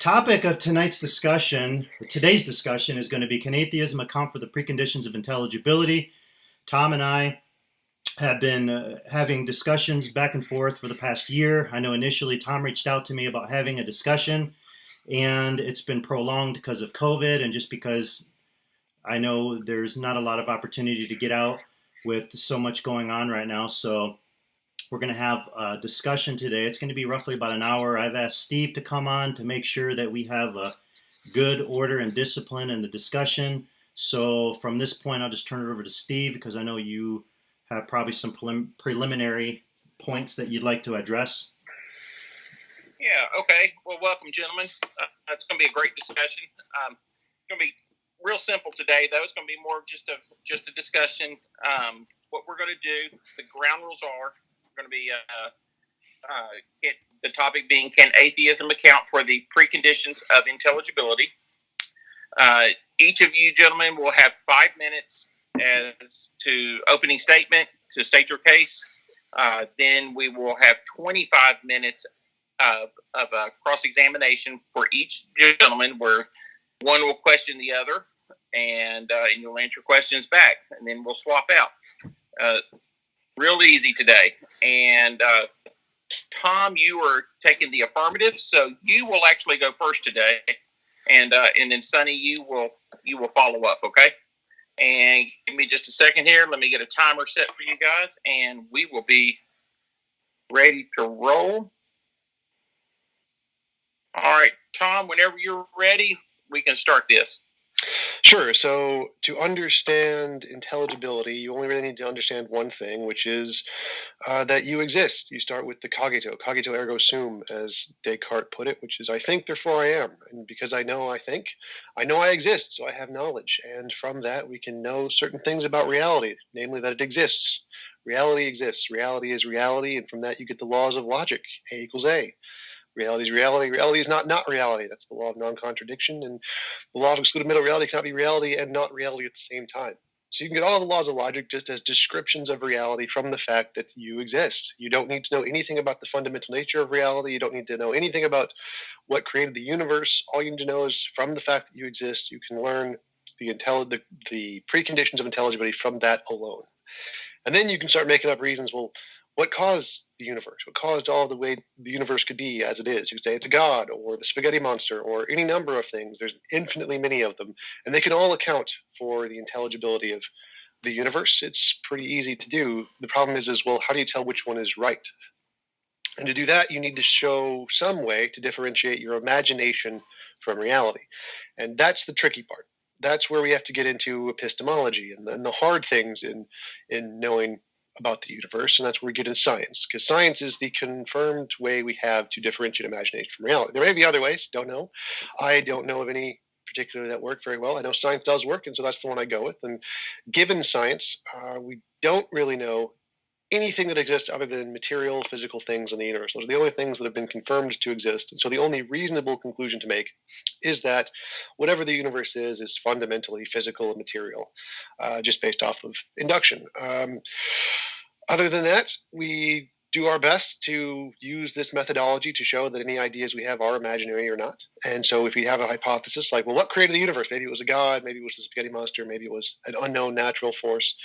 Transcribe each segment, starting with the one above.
Topic of today's discussion is going to be, can atheism account for the preconditions of intelligibility? Tom and I have been having discussions back and forth for the past year. I know initially Tom reached out to me about having a discussion, and it's been prolonged because of COVID and just because I know there's not a lot of opportunity to get out with so much going on right now. So we're going to have a discussion today. It's going to be roughly about an hour. I've asked Steve to come on to make sure that we have a good order and discipline in the discussion. So from this point, I'll just turn it over to Steve because I know you have probably some preliminary points that you'd like to address. Yeah, okay. Well, welcome, gentlemen. It's going to be a great discussion. It's going to be real simple today, though. It's going to be more just a discussion. What we're going to do, the ground rules are, going to be the topic being, can atheism account for the preconditions of intelligibility? Each of you gentlemen will have 5 minutes as to opening statement to state your case. Then we will have 25 minutes of cross-examination for each gentleman, where one will question the other, and you'll answer questions back, and then we'll swap out. Real easy today. And Tom, you are taking the affirmative, so you will actually go first today, and then Sonny, you will follow up. Okay. And give me just a second here. Let me get a timer set for you guys, and we will be ready to roll. All right, Tom. Whenever you're ready, we can start this. Sure. So to understand intelligibility, you only really need to understand one thing, which is that you exist. You start with the cogito ergo sum, as Descartes put it, which is, I think, therefore I am. And because I know I think, I know I exist, so I have knowledge. And from that, we can know certain things about reality, namely that it exists. Reality exists. Reality is reality. And from that, you get the laws of logic. A equals A. Reality is reality. Reality is not reality. That's the law of non-contradiction. And the law of excluded middle reality cannot be reality and not reality at the same time. So you can get all the laws of logic just as descriptions of reality from the fact that you exist. You don't need to know anything about the fundamental nature of reality. You don't need to know anything about what created the universe. All you need to know is from the fact that you exist, you can learn the preconditions of intelligibility from that alone. And then you can start making up reasons, well, what caused the universe? What caused all the way the universe could be as it is? You could say it's a god, or the spaghetti monster, or any number of things. There's infinitely many of them, and they can all account for the intelligibility of the universe. It's pretty easy to do. The problem is, well, how do you tell which one is right? And to do that, you need to show some way to differentiate your imagination from reality. And that's the tricky part. That's where we have to get into epistemology and the hard things in knowing about the universe, and that's where we get into science, because science is the confirmed way we have to differentiate imagination from reality. There may be other ways, don't know. I don't know of any particularly that work very well. I know science does work, and so that's the one I go with. And given science, we don't really know anything that exists other than material, physical things in the universe. Those are the only things that have been confirmed to exist. And so the only reasonable conclusion to make is that whatever the universe is fundamentally physical and material, just based off of induction. Other than that, we do our best to use this methodology to show that any ideas we have are imaginary or not. And so if we have a hypothesis like, well, what created the universe? Maybe it was a god, maybe it was the spaghetti monster, maybe it was an unknown natural force.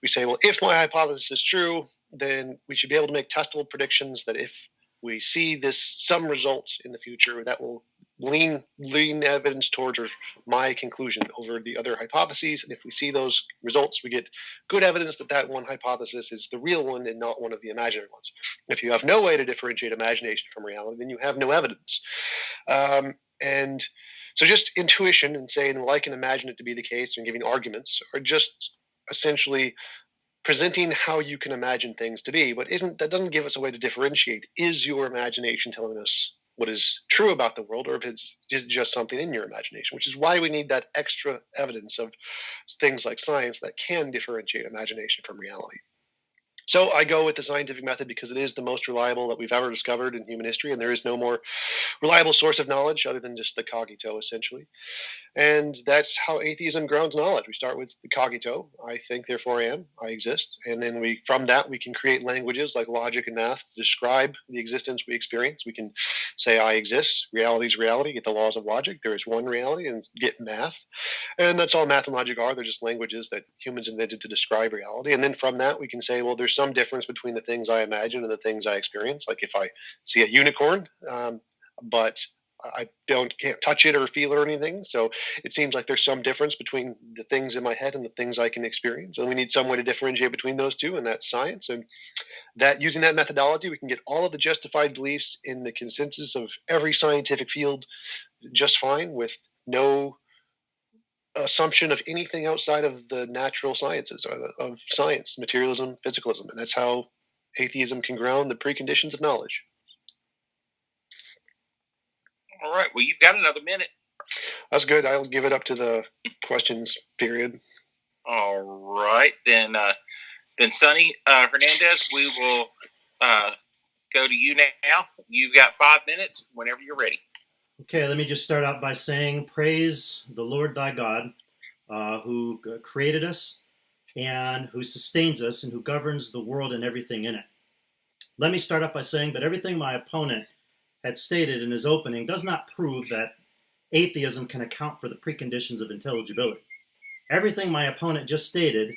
We say, well, if my hypothesis is true, then we should be able to make testable predictions that if we see some result in the future, that will lean evidence towards my conclusion over the other hypotheses. And if we see those results, we get good evidence that one hypothesis is the real one and not one of the imaginary ones. If you have no way to differentiate imagination from reality, then you have no evidence. And so just intuition and saying, well, I can imagine it to be the case and giving arguments are just essentially presenting how you can imagine things to be, but that doesn't give us a way to differentiate. Is your imagination telling us what is true about the world, or if it's just something in your imagination, which is why we need that extra evidence of things like science that can differentiate imagination from reality. So I go with the scientific method because it is the most reliable that we've ever discovered in human history, and there is no more reliable source of knowledge other than just the cogito, essentially. And that's how atheism grounds knowledge. We start with the cogito. I think, therefore I am. I exist. And then from that, we can create languages like logic and math to describe the existence we experience. We can say I exist, reality is reality, get the laws of logic, there is one reality, and get math. And that's all math and logic are. They're just languages that humans invented to describe reality. And then from that, we can say, well, there's some difference between the things I imagine and the things I experience. Like if I see a unicorn, but I can't touch it or feel it or anything. So it seems like there's some difference between the things in my head and the things I can experience. And we need some way to differentiate between those two, and that's science. And that using that methodology, we can get all of the justified beliefs in the consensus of every scientific field just fine, with no assumption of anything outside of the natural sciences or of science, materialism, physicalism. And that's how atheism can ground the preconditions of knowledge. All right. Well, you've got another minute. That's good. I'll give it up to the questions period. All right. Then Sonny Hernandez, we will go to you now. You've got 5 minutes whenever you're ready. Okay, let me just start out by saying, praise the Lord thy God, who created us and who sustains us and who governs the world and everything in it. Let me start out by saying that everything my opponent had stated in his opening does not prove that atheism can account for the preconditions of intelligibility. Everything my opponent just stated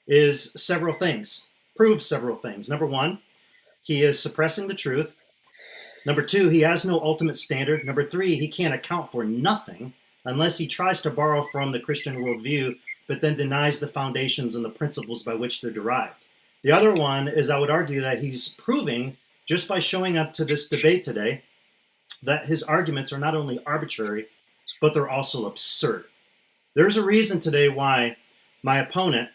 is several things, proves several things. Number one, he is suppressing the truth. Number two, he has no ultimate standard. Number three, he can't account for nothing unless he tries to borrow from the Christian worldview, but then denies the foundations and the principles by which they're derived. The other one is, I would argue that he's proving, just by showing up to this debate today, that his arguments are not only arbitrary, but they're also absurd. There's a reason today why my opponent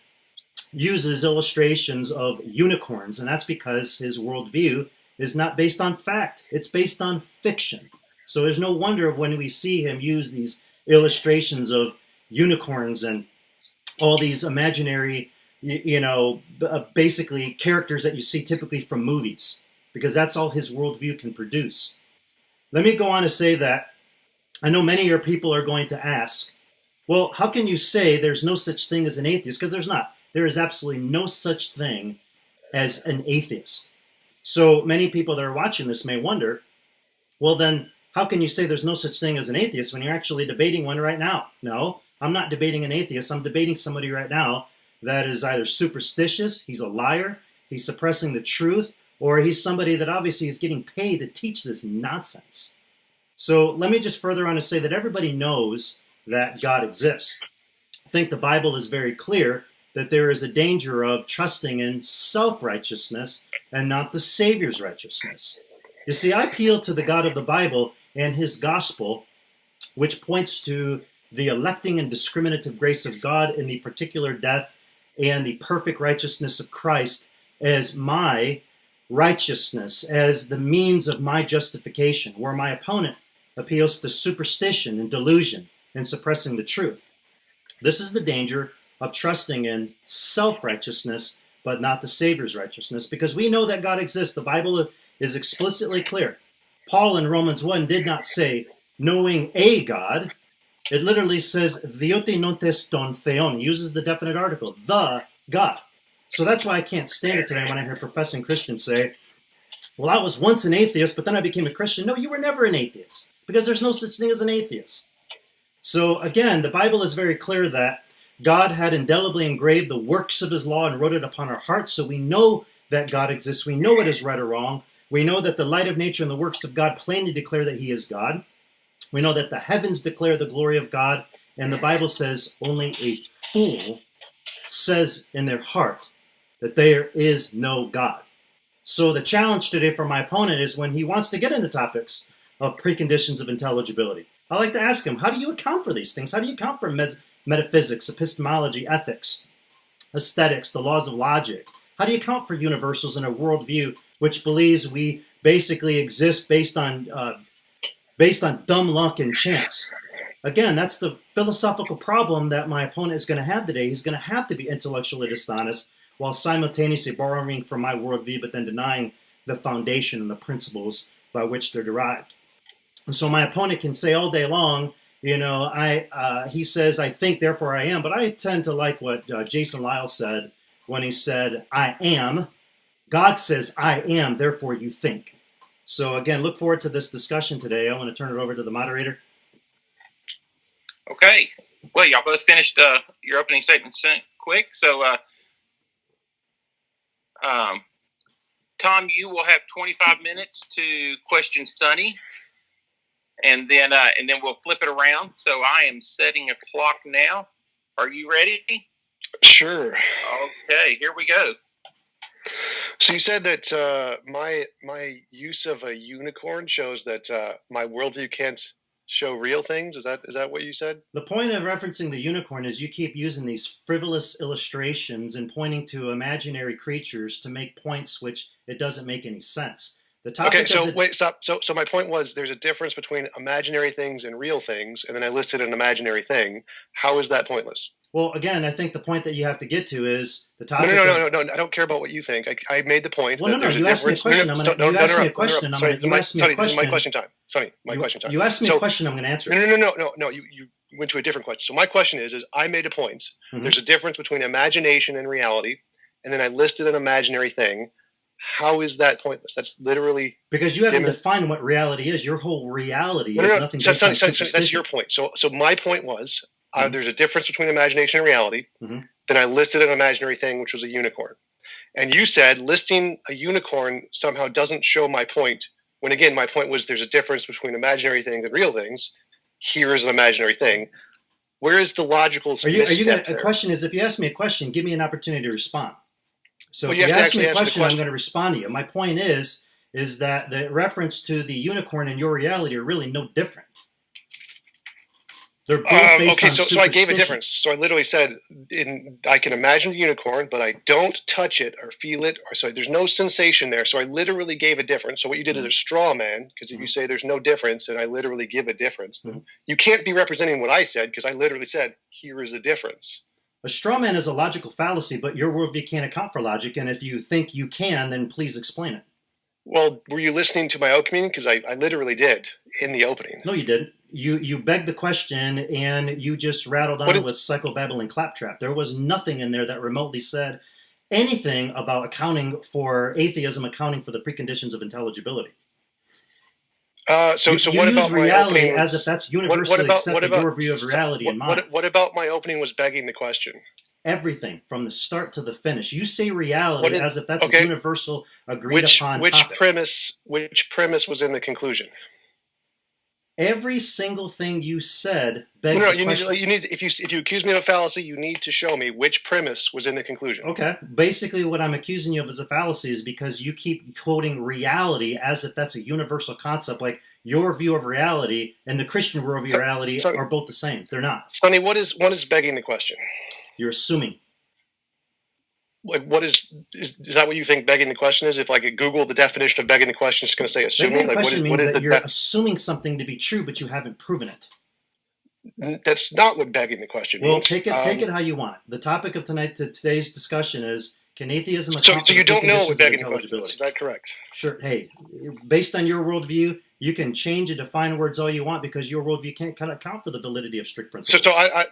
uses illustrations of unicorns, and that's because his worldview is not based on fact. It's based on fiction. So there's no wonder when we see him use these illustrations of unicorns and all these imaginary, basically characters that you see typically from movies, because that's all his worldview can produce. Let me go on to say that I know many of your people are going to ask, well, how can you say there's no such thing as an atheist? Because there's not. There is absolutely no such thing as an atheist. So many people that are watching this may wonder, well, then how can you say there's no such thing as an atheist when you're actually debating one right now? No, I'm not debating an atheist. I'm debating somebody right now that is either superstitious, he's a liar, he's suppressing the truth, or he's somebody that obviously is getting paid to teach this nonsense. So let me just further on to say that everybody knows that God exists. I think the Bible is very clear that there is a danger of trusting in self-righteousness and not the Savior's righteousness. You see, I appeal to the God of the Bible and his gospel, which points to the electing and discriminative grace of God in the particular death and the perfect righteousness of Christ as my righteousness, as the means of my justification, where my opponent appeals to superstition and delusion and suppressing the truth. This is the danger of trusting in self-righteousness, but not the Savior's righteousness, because we know that God exists. The Bible is explicitly clear. Paul in Romans 1 did not say, knowing a God. It literally says, Theote nontes ton theon, uses the definite article, the God. So that's why I can't stand it today when I hear professing Christians say, well, I was once an atheist, but then I became a Christian. No, you were never an atheist, because there's no such thing as an atheist. So again, the Bible is very clear that God had indelibly engraved the works of his law and wrote it upon our hearts, so we know that God exists. We know what is right or wrong. We know that the light of nature and the works of God plainly declare that he is God. We know that the heavens declare the glory of God, and the Bible says only a fool says in their heart that there is no God. So the challenge today for my opponent is when he wants to get into topics of preconditions of intelligibility. I like to ask him, how do you account for these things? How do you account for metaphysics, epistemology, ethics, aesthetics, the laws of logic? How do you account for universals in a worldview which believes we basically exist based on dumb luck and chance? Again, that's the philosophical problem that my opponent is going to have today. He's going to have to be intellectually dishonest while simultaneously borrowing from my worldview, but then denying the foundation and the principles by which they're derived. And so my opponent can say all day long, he says, I think, therefore I am. But I tend to like what Jason Lyle said when he said, I am. God says, I am, therefore you think. So again, look forward to this discussion today. I want to turn it over to the moderator. Okay. Well, y'all both finished your opening statements quick. So, Tom, you will have 25 minutes to question Sonny, and then we'll flip it around. So I am setting a clock now. Are you ready? Sure. Okay, here we go. So you said that my use of a unicorn shows that my worldview can't show real things. Is that what you said? The point of referencing the unicorn is you keep using these frivolous illustrations and pointing to imaginary creatures to make points which it doesn't make any sense. The topic. Okay, so wait, stop. So my point was there's a difference between imaginary things and real things, and then I listed an imaginary thing. How is that pointless? Well, again, I think the point that you have to get to is the topic. No. I don't care about what you think. I made the point. Well, no. You asked me a question. You asked me a question. This is my question time. Sonny, my question time. You asked me a question. I'm going to answer. No. You went to a different question. So my question is I made a point. Mm-hmm. There's a difference between imagination and reality, and then I listed an imaginary thing. How is that pointless? That's literally because you haven't defined what reality is. Your whole reality is nothing. Sonny, that's your point. So my point was. There's a difference between imagination and reality. Mm-hmm. Then I listed an imaginary thing, which was a unicorn. And you said listing a unicorn somehow doesn't show my point. When again, my point was there's a difference between imaginary things and real things. Here is an imaginary thing. Where is the logical step? The question is, if you ask me a question, give me an opportunity to respond. So if you ask me a question, I'm going to respond to you. My point is that the reference to the unicorn and your reality are really no different. They're both based on so I gave a difference. So I literally said, I can imagine a unicorn, but I don't touch it or feel it, or there's no sensation there. So I literally gave a difference. So what you did is a straw man, because if you say there's no difference, and I literally give a difference, then you can't be representing what I said, because I literally said, here is a difference. A straw man is a logical fallacy, but your worldview can't account for logic, and if you think you can, then please explain it. Well, were you listening to my opening? Because I literally did in the opening. No, you didn't. You begged the question, and you just rattled on with psychobabbling claptrap. There was nothing in there that remotely said anything about accounting for atheism, accounting for the preconditions of intelligibility. So what about reality my opening as if that's universally accepted your view of reality and mine? What about my opening was begging the question? Everything from the start to the finish. You say reality as if that's a universal agreed upon topic. Which premise was in the conclusion? Every single thing you said begged the question. You need if you accuse me of a fallacy, you need to show me which premise was in the conclusion. Okay. Basically, what I'm accusing you of as a fallacy is because you keep quoting reality as if that's a universal concept, like your view of reality and the Christian worldview of reality are both the same. They're not. Sonny, what is begging the question? You're assuming. What is that what you think begging the question is? If I could Google the definition of begging the question, it's going to say assuming. Begging the question means that you're assuming something to be true, but you haven't proven it. That's not what begging the question means. Well, take it how you want it. The topic of today's discussion is, can atheism account so for you the don't know what preconditions begging of the question is. Is that correct? Sure. Hey, based on your worldview, you can change and define words all you want because your worldview can't account for the validity of strict principles.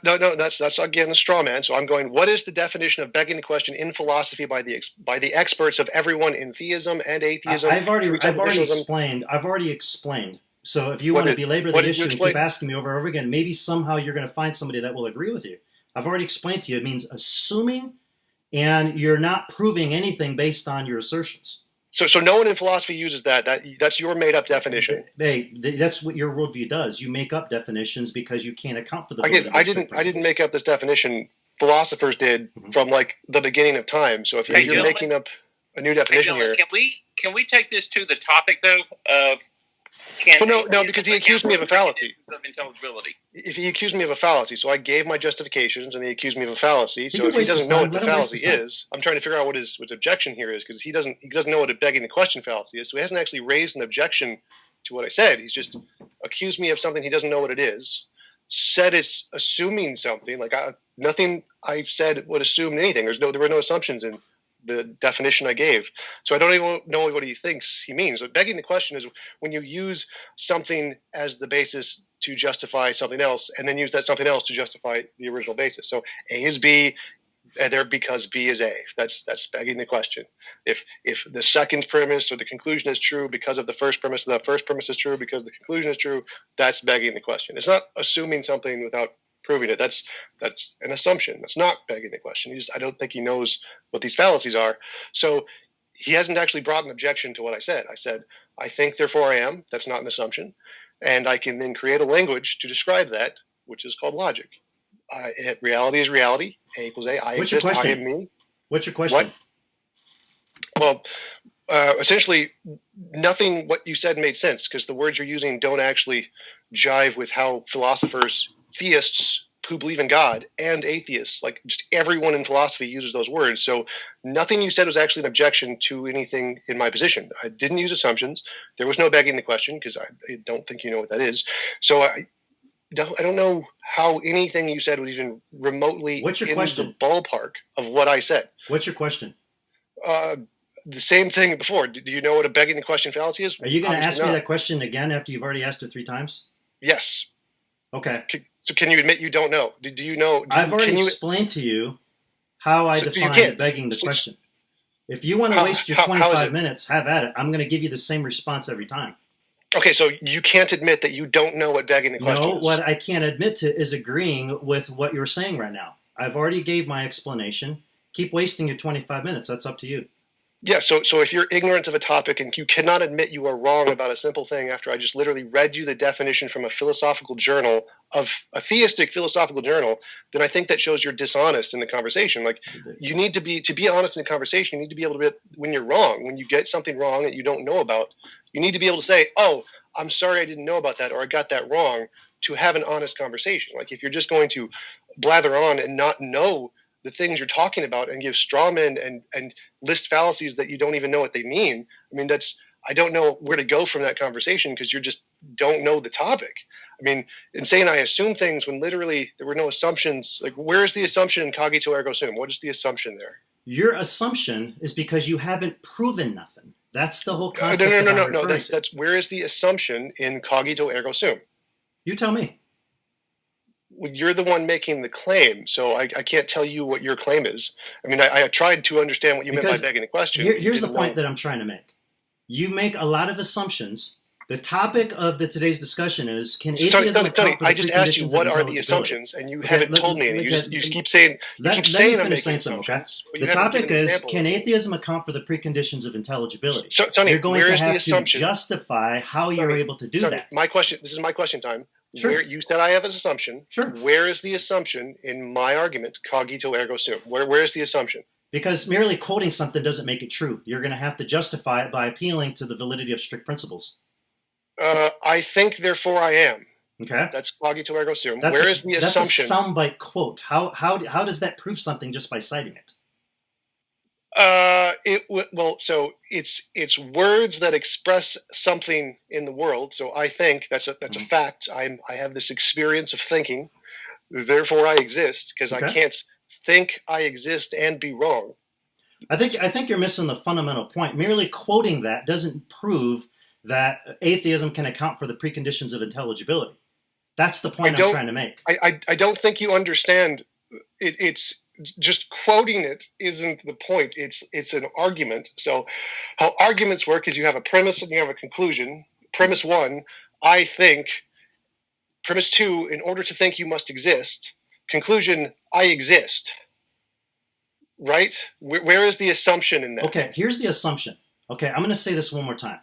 No, that's again the straw man. So I'm going, what is the definition of begging the question in philosophy by the experts of everyone in theism and atheism? I've already explained. So if you want to belabor the issue and keep asking me over and over again, maybe somehow you're going to find somebody that will agree with you. I've already explained to you. It means assuming, and you're not proving anything based on your assertions. So no one in philosophy uses that. That's your made-up definition. Hey, that's what your worldview does. You make up definitions because you can't account for the. I didn't make up this definition. Philosophers did from like the beginning of time. So if you're making up a new definition here, can we take this to the topic though of? No, because he accused me of a fallacy. Of intelligibility. If he accused me of a fallacy, so I gave my justifications, and he accused me of a fallacy. So if he doesn't know what the fallacy is, I'm trying to figure out what his objection here is, because he doesn't know what a begging the question fallacy is. So he hasn't actually raised an objection to what I said. He's just accused me of something he doesn't know what it is. Said it's assuming something. Like nothing I said would assume anything. There were no assumptions in the definition I gave. So I don't even know what he thinks he means. But begging the question is when you use something as the basis to justify something else and then use that something else to justify the original basis. So A is B, They're because B is A. That's begging the question. If the second premise or the conclusion is true because of the first premise, and the first premise is true because the conclusion is true, that's begging the question. It's not assuming something without proving it. That's an assumption. That's not begging the question. I don't think he knows what these fallacies are. So he hasn't actually brought an objection to what I said. I said, I think, therefore I am. That's not an assumption. And I can then create a language to describe that, which is called logic. Reality is reality. A equals A. I What's your exist. I question? am me. What's your question? What? Well, essentially, nothing what you said made sense because the words you're using don't actually jive with how philosophers, theists who believe in God, and atheists, like just everyone in philosophy uses those words. So nothing you said was actually an objection to anything in my position. I didn't use assumptions. There was no begging the question because I don't think you know what that is. So I don't know how anything you said was even remotely What's your in question? the ballpark of what I said. What's your question? The same thing before. Do you know what a begging the question fallacy is? Are you going to ask Obviously me not. that question again after you've already asked it 3 times? Yes. Okay. So can you admit you don't know? Do you know? I've already explained to you how I So you define can't. begging the So- question. If you want to How- waste your how is 25 it? minutes, have at it. I'm going to give you the same response every time. Okay, so you can't admit that you don't know what begging the question No, is. what I can't admit to is agreeing with what you're saying right now. I've already gave my explanation. Keep wasting your 25 minutes. That's up to you. Yeah, so if you're ignorant of a topic and you cannot admit you are wrong about a simple thing after I just literally read you the definition from a philosophical journal, of a theistic philosophical journal, then I think that shows you're dishonest in the conversation. Like, you need to be honest in the conversation. You need to be able to be, when you're wrong, when you get something wrong that you don't know about, you need to be able to say, oh, I'm sorry I didn't know about that, or I got that wrong, to have an honest conversation. Like, if you're just going to blather on and not know the things you're talking about and give straw men and list fallacies that you don't even know what they mean, I mean, I don't know where to go from that conversation because you just don't know the topic. I mean, in saying I assume things when literally there were no assumptions, like, where's the assumption in cogito ergo sum? What is the assumption there? Your assumption is because you haven't proven nothing. That's the whole concept. No. That's where is the assumption in cogito ergo sum? You tell me. Well, you're the one making the claim, so I can't tell you what your claim is. I mean, I tried to understand what you meant by begging the question. Here's the point that I'm trying to make. You make a lot of assumptions. The topic of today's discussion is, can atheism account for the I just asked you preconditions what of are the intelligibility? assumptions, and you Okay, haven't told me any. You keep saying I'm making assumptions. But The you haven't topic given an is, example. can atheism account for the preconditions of intelligibility? So, Sonny, You're going where to is the have to assumption? justify how you're Sonny, able to do Sonny, that. This is my question time. Sure. Where you said I have an assumption. Sure. Where is the assumption in my argument, cogito ergo sum? Where is the assumption? Because merely quoting something doesn't make it true. You're going to have to justify it by appealing to the validity of strict principles. I think, therefore I am. Okay. That's cogito ergo sum. That's Where is the assumption? That's a soundbite quote. How does that prove something just by citing it? So it's words that express something in the world. So I think that's a fact. I have this experience of thinking, therefore I exist, because I can't think I exist and be wrong. I think you're missing the fundamental point. Merely quoting that doesn't prove that atheism can account for the preconditions of intelligibility. That's the point I'm trying to make. I don't think you understand. It's just quoting it isn't the point. It's an argument. So how arguments work is you have a premise and you have a conclusion. Premise 1, I think. Premise 2, in order to think you must exist. Conclusion, I exist. Right? Where is the assumption in that? Okay, here's the assumption. Okay, I'm going to say this one more time.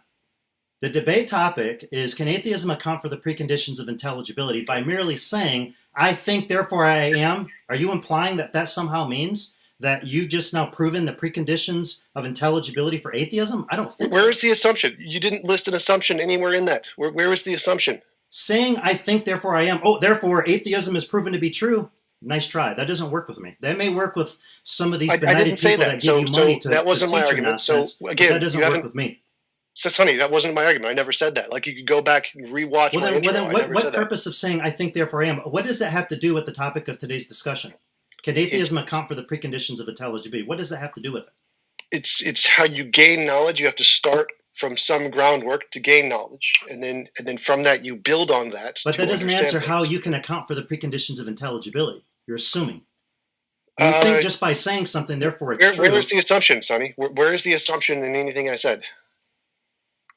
The debate topic is, can atheism account for the preconditions of intelligibility by merely saying, I think, therefore I am? Are you implying that somehow means that you've just now proven the preconditions of intelligibility for atheism? I don't think so. Where is the assumption? You didn't list an assumption anywhere in that. Where is the assumption? Saying, I think, therefore I am. Oh, therefore atheism is proven to be true. Nice try. That doesn't work with me. That may work with some of these benighted people that give you money to that wasn't teach my your argument. nonsense. So again, that doesn't work with me. So, Sonny, that wasn't my argument. I never said that. Like, you could go back and rewatch my intro. What purpose of saying, I think, therefore I am? What does that have to do with the topic of today's discussion? Can atheism account for the preconditions of intelligibility? What does that have to do with it? It's how you gain knowledge. You have to start from some groundwork to gain knowledge. And then from that, you build on that. But that doesn't answer how you can account for the preconditions of intelligibility. You're assuming. You think just by saying something, therefore it's true. Where is the assumption, Sonny? Where is the assumption in anything I said?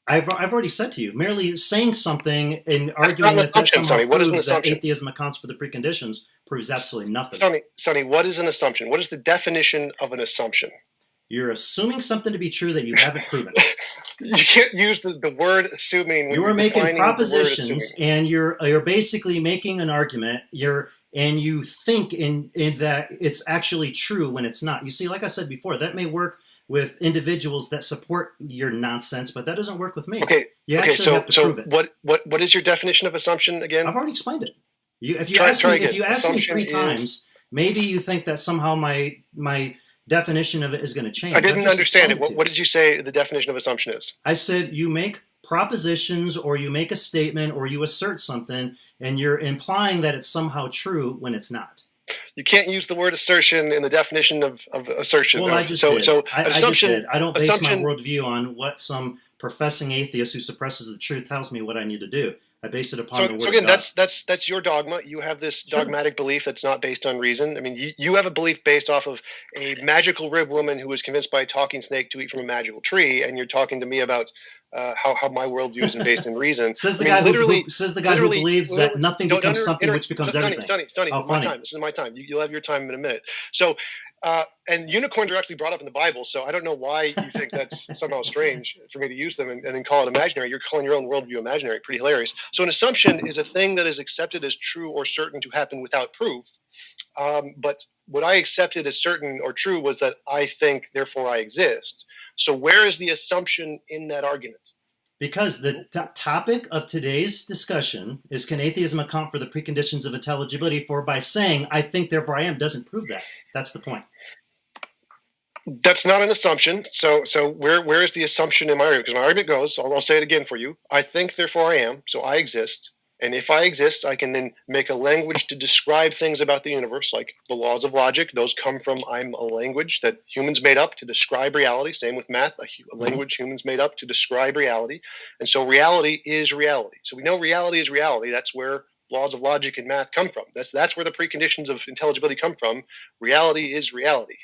I've already said to you, merely saying something and arguing that somehow Sonny. What is an proves that assumption? atheism accounts for the preconditions proves absolutely nothing. Sonny, what is an assumption? What is the definition of an assumption? You're assuming something to be true that you haven't proven. You can't use the word assuming. When You are making propositions, the word and you're basically making an argument. And you think in that it's actually true when it's not. You see, like I said before, that may work with individuals that support your nonsense, but that doesn't work with me. Okay. You actually have to prove it. What is your definition of assumption again? I've already explained it. If you ask me 3 times, maybe you think that somehow my definition of it is going to change. I didn't understand it. What did you say the definition of assumption is? I said you make propositions, or you make a statement, or you assert something, and you're implying that it's somehow true when it's not. You can't use the word assertion in the definition of assertion. Well, I just did. Assumption. I don't base my worldview on what some professing atheist who suppresses the truth tells me what I need to do. I base it upon the word. So again, of God. that's your dogma. You have this dogmatic belief that's not based on reason. I mean, you have a belief based off of a magical rib woman who was convinced by a talking snake to eat from a magical tree, and you're talking to me about how my worldview isn't based in reason. Says the guy who believes that nothing becomes something which becomes everything. Sonny, my time. This is my time. You'll have your time in a minute. So, and unicorns are actually brought up in the Bible, so I don't know why you think that's somehow strange for me to use them and then call it imaginary. You're calling your own worldview imaginary. Pretty hilarious. So an assumption is a thing that is accepted as true or certain to happen without proof. But what I accepted as certain or true was that I think, therefore I exist. So where is the assumption in that argument? Because the topic of today's discussion is, can atheism account for the preconditions of intelligibility? For by saying, I think, therefore I am, doesn't prove that. That's the point. That's not an assumption. So where is the assumption in my argument? Because my argument goes, I'll say it again for you. I think, therefore I am, so I exist. And if I exist, I can then make a language to describe things about the universe, like the laws of logic. Those come from I'm a language that humans made up to describe reality. Same with math, a language humans made up to describe reality. And so reality is reality. So we know reality is reality. That's where laws of logic and math come from. That's where the preconditions of intelligibility come from. Reality is reality.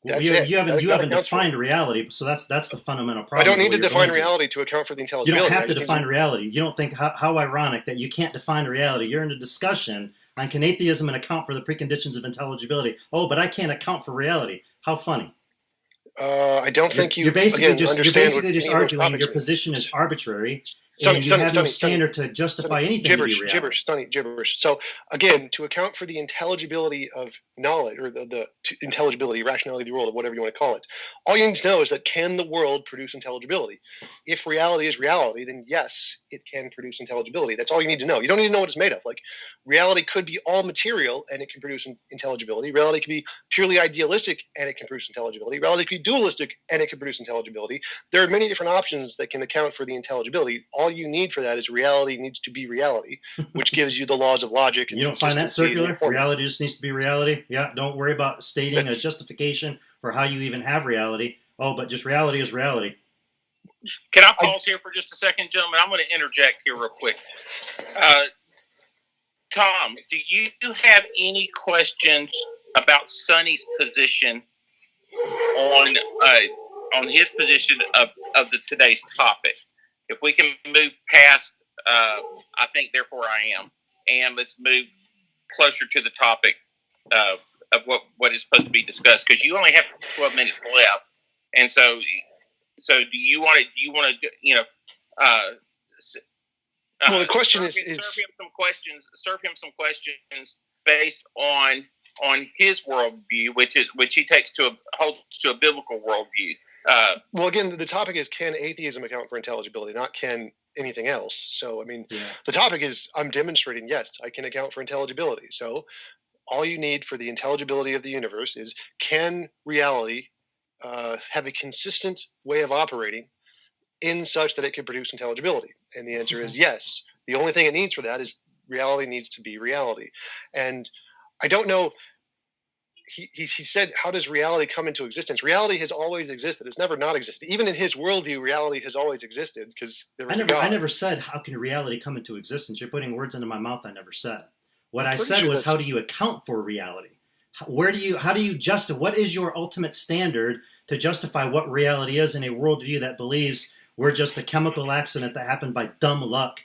You haven't defined reality, so that's the fundamental problem. I don't need to define reality to account for the intelligibility. You don't have to define reality. You don't think how ironic that you can't define reality. You're in a discussion on can atheism and account for the preconditions of intelligibility. Oh, but I can't account for reality. How funny. I don't think you're basically just arguing your position is arbitrary. And you have no standard to justify anything. Gibberish. So again, to account for the intelligibility of knowledge, or the intelligibility, rationality of the world, or whatever you want to call it, all you need to know is that can the world produce intelligibility? If reality is reality, then yes, it can produce intelligibility. That's all you need to know. You don't need to know what it's made of. Like, reality could be all material and it can produce intelligibility. Reality could be purely idealistic and it can produce intelligibility. Reality could be dualistic and it can produce intelligibility. There are many different options that can account for the intelligibility. All you need for that is reality needs to be reality, which gives you the laws of logic. And you don't find that circular? Reality just needs to be reality? Yeah, don't worry about stating a justification for how you even have reality. Oh, but just reality is reality. Can I pause here for just a second, gentlemen? I'm going to interject here real quick. Tom, do you have any questions about Sonny's position on his position of today's topic? If we can move past, I think, therefore I am, and let's move closer to the topic of what is supposed to be discussed, because you only have 12 minutes left, and so do you want to well, the question is serve him some questions based on his worldview, which he holds to a biblical worldview. Well, again, the topic is, can atheism account for intelligibility, not can anything else. So, I mean, The topic is, I'm demonstrating, yes, I can account for intelligibility. So all you need for the intelligibility of the universe is, can reality have a consistent way of operating in such that it can produce intelligibility? And the answer is yes. The only thing it needs for that is reality needs to be reality. And I don't know. He said, how does reality come into existence? Reality has always existed. It's never not existed. Even in his worldview, reality has always existed because there was God. I never said, how can reality come into existence? You're putting words into my mouth I never said. What I said was, how do you account for reality? How do you justify, what is your ultimate standard to justify what reality is in a worldview that believes we're just a chemical accident that happened by dumb luck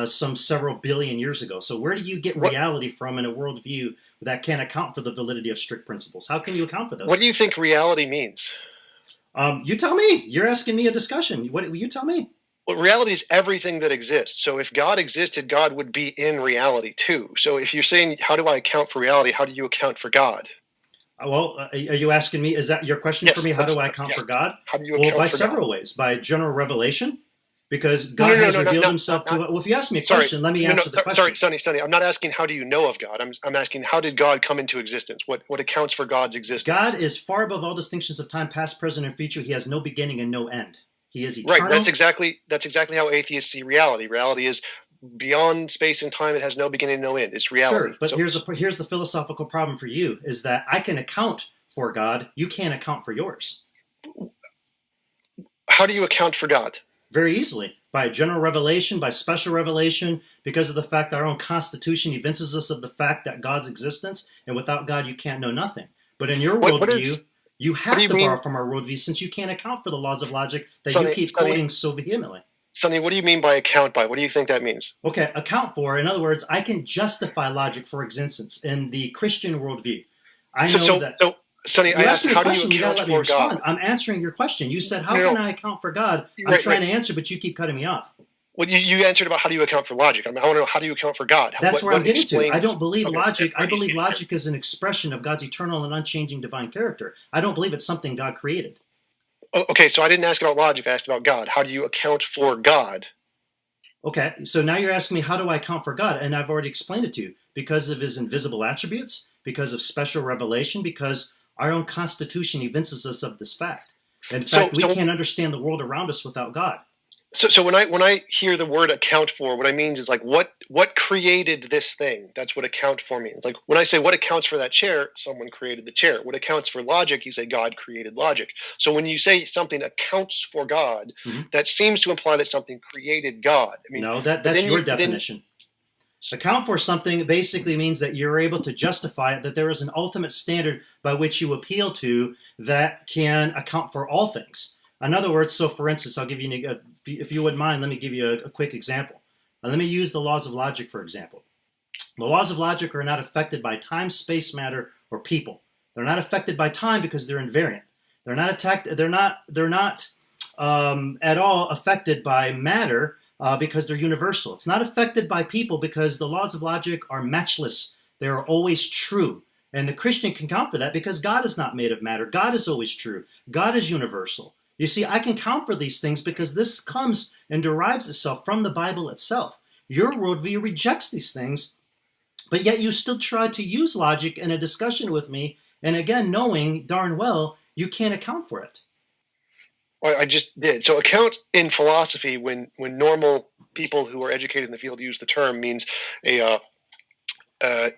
some several billion years ago? So where do you get reality from in a worldview that can't account for the validity of strict principles? How can you account for those? What do you think reality means? You tell me. You're asking me a discussion. What you tell me? Well, reality is everything that exists. So if God existed, God would be in reality too. So if you're saying, how do I account for reality? How do you account for God? Well, are you asking me? Is that your question for me? How do I account for God? How do you account by for several God? ways. By general revelation, because God has revealed himself to us. Well, if you ask me a question, let me answer the question. Sonny, I'm not asking how do you know of God. I'm asking how did God come into existence? What accounts for God's existence? God is far above all distinctions of time, past, present, and future. He has no beginning and no end. He is eternal. Right. That's exactly how atheists see reality. Reality is beyond space and time. It has no beginning, no end. It's reality. Sure, but here's the philosophical problem for you is that I can account for God. You can't account for yours. How do you account for God? Very easily. By general revelation, by special revelation, because of the fact that our own Constitution evinces us of the fact that God's existence, and without God you can't know nothing. But in your worldview, you have to borrow from our worldview since you can't account for the laws of logic that you keep quoting so vehemently. Sonny, what do you mean by account by? What do you think that means? Okay, account for. In other words, I can justify logic, for existence, in the Christian worldview. I know that. So, Sonny, I asked, how do you account for God? I'm answering your question. You said, how can I account for God? I'm trying to answer, but you keep cutting me off. Well, you answered about how do you account for logic. I want to know, how do you account for God? That's where I'm getting to. I don't believe logic. I believe logic is an expression of God's eternal and unchanging divine character. I don't believe it's something God created. Okay, so I didn't ask about logic. I asked about God. How do you account for God? Okay, so now you're asking me, how do I account for God? And I've already explained it to you. Because of his invisible attributes, because of special revelation, because our own Constitution evinces us of this fact. In fact, we can't understand the world around us without God. So when I hear the word account for, what I mean is like what created this thing? That's what account for means. Like when I say what accounts for that chair, someone created the chair. What accounts for logic, you say God created logic. So when you say something accounts for God, that seems to imply that something created God. I mean, no, that's your definition. Account for something basically means that you're able to justify it, that there is an ultimate standard by which you appeal to that can account for all things. In other words, so for instance, I'll give you, if you wouldn't mind, let me give you a quick example. Let me use the laws of logic, for example. The laws of logic are not affected by time, space, matter, or people. They're not affected by time because they're invariant. They're not at all affected by matter because they're universal. It's not affected by people because the laws of logic are matchless. They are always true. And the Christian can count for that because God is not made of matter. God is always true. God is universal. You see, I can count for these things because this comes and derives itself from the Bible itself. Your worldview rejects these things, but yet you still try to use logic in a discussion with me, and again, knowing darn well you can't account for it. Well, I just did. So account in philosophy, when normal people who are educated in the field use the term, means an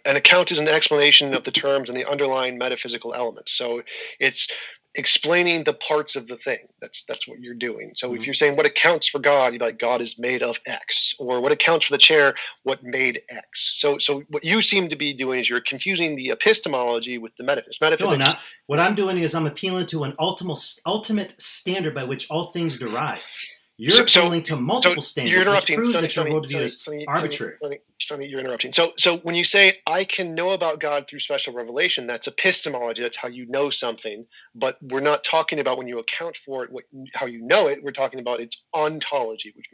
account is an explanation of the terms and the underlying metaphysical elements. So it's explaining the parts of the thing. That's what you're doing. So if you're saying what accounts for God, you're like God is made of X, or what accounts for the chair, what made X. So what you seem to be doing is you're confusing the epistemology with the metaphysics. No, I'm not. What I'm doing is I'm appealing to an ultimate standard by which all things derive. You're appealing to multiple standards, you're interrupting. which proves that your worldview is arbitrary. Sonny, you're interrupting. So when you say, I can know about God through special revelation, that's epistemology. That's how you know something. But we're not talking about when you account for it, how you know it. We're talking about its ontology, which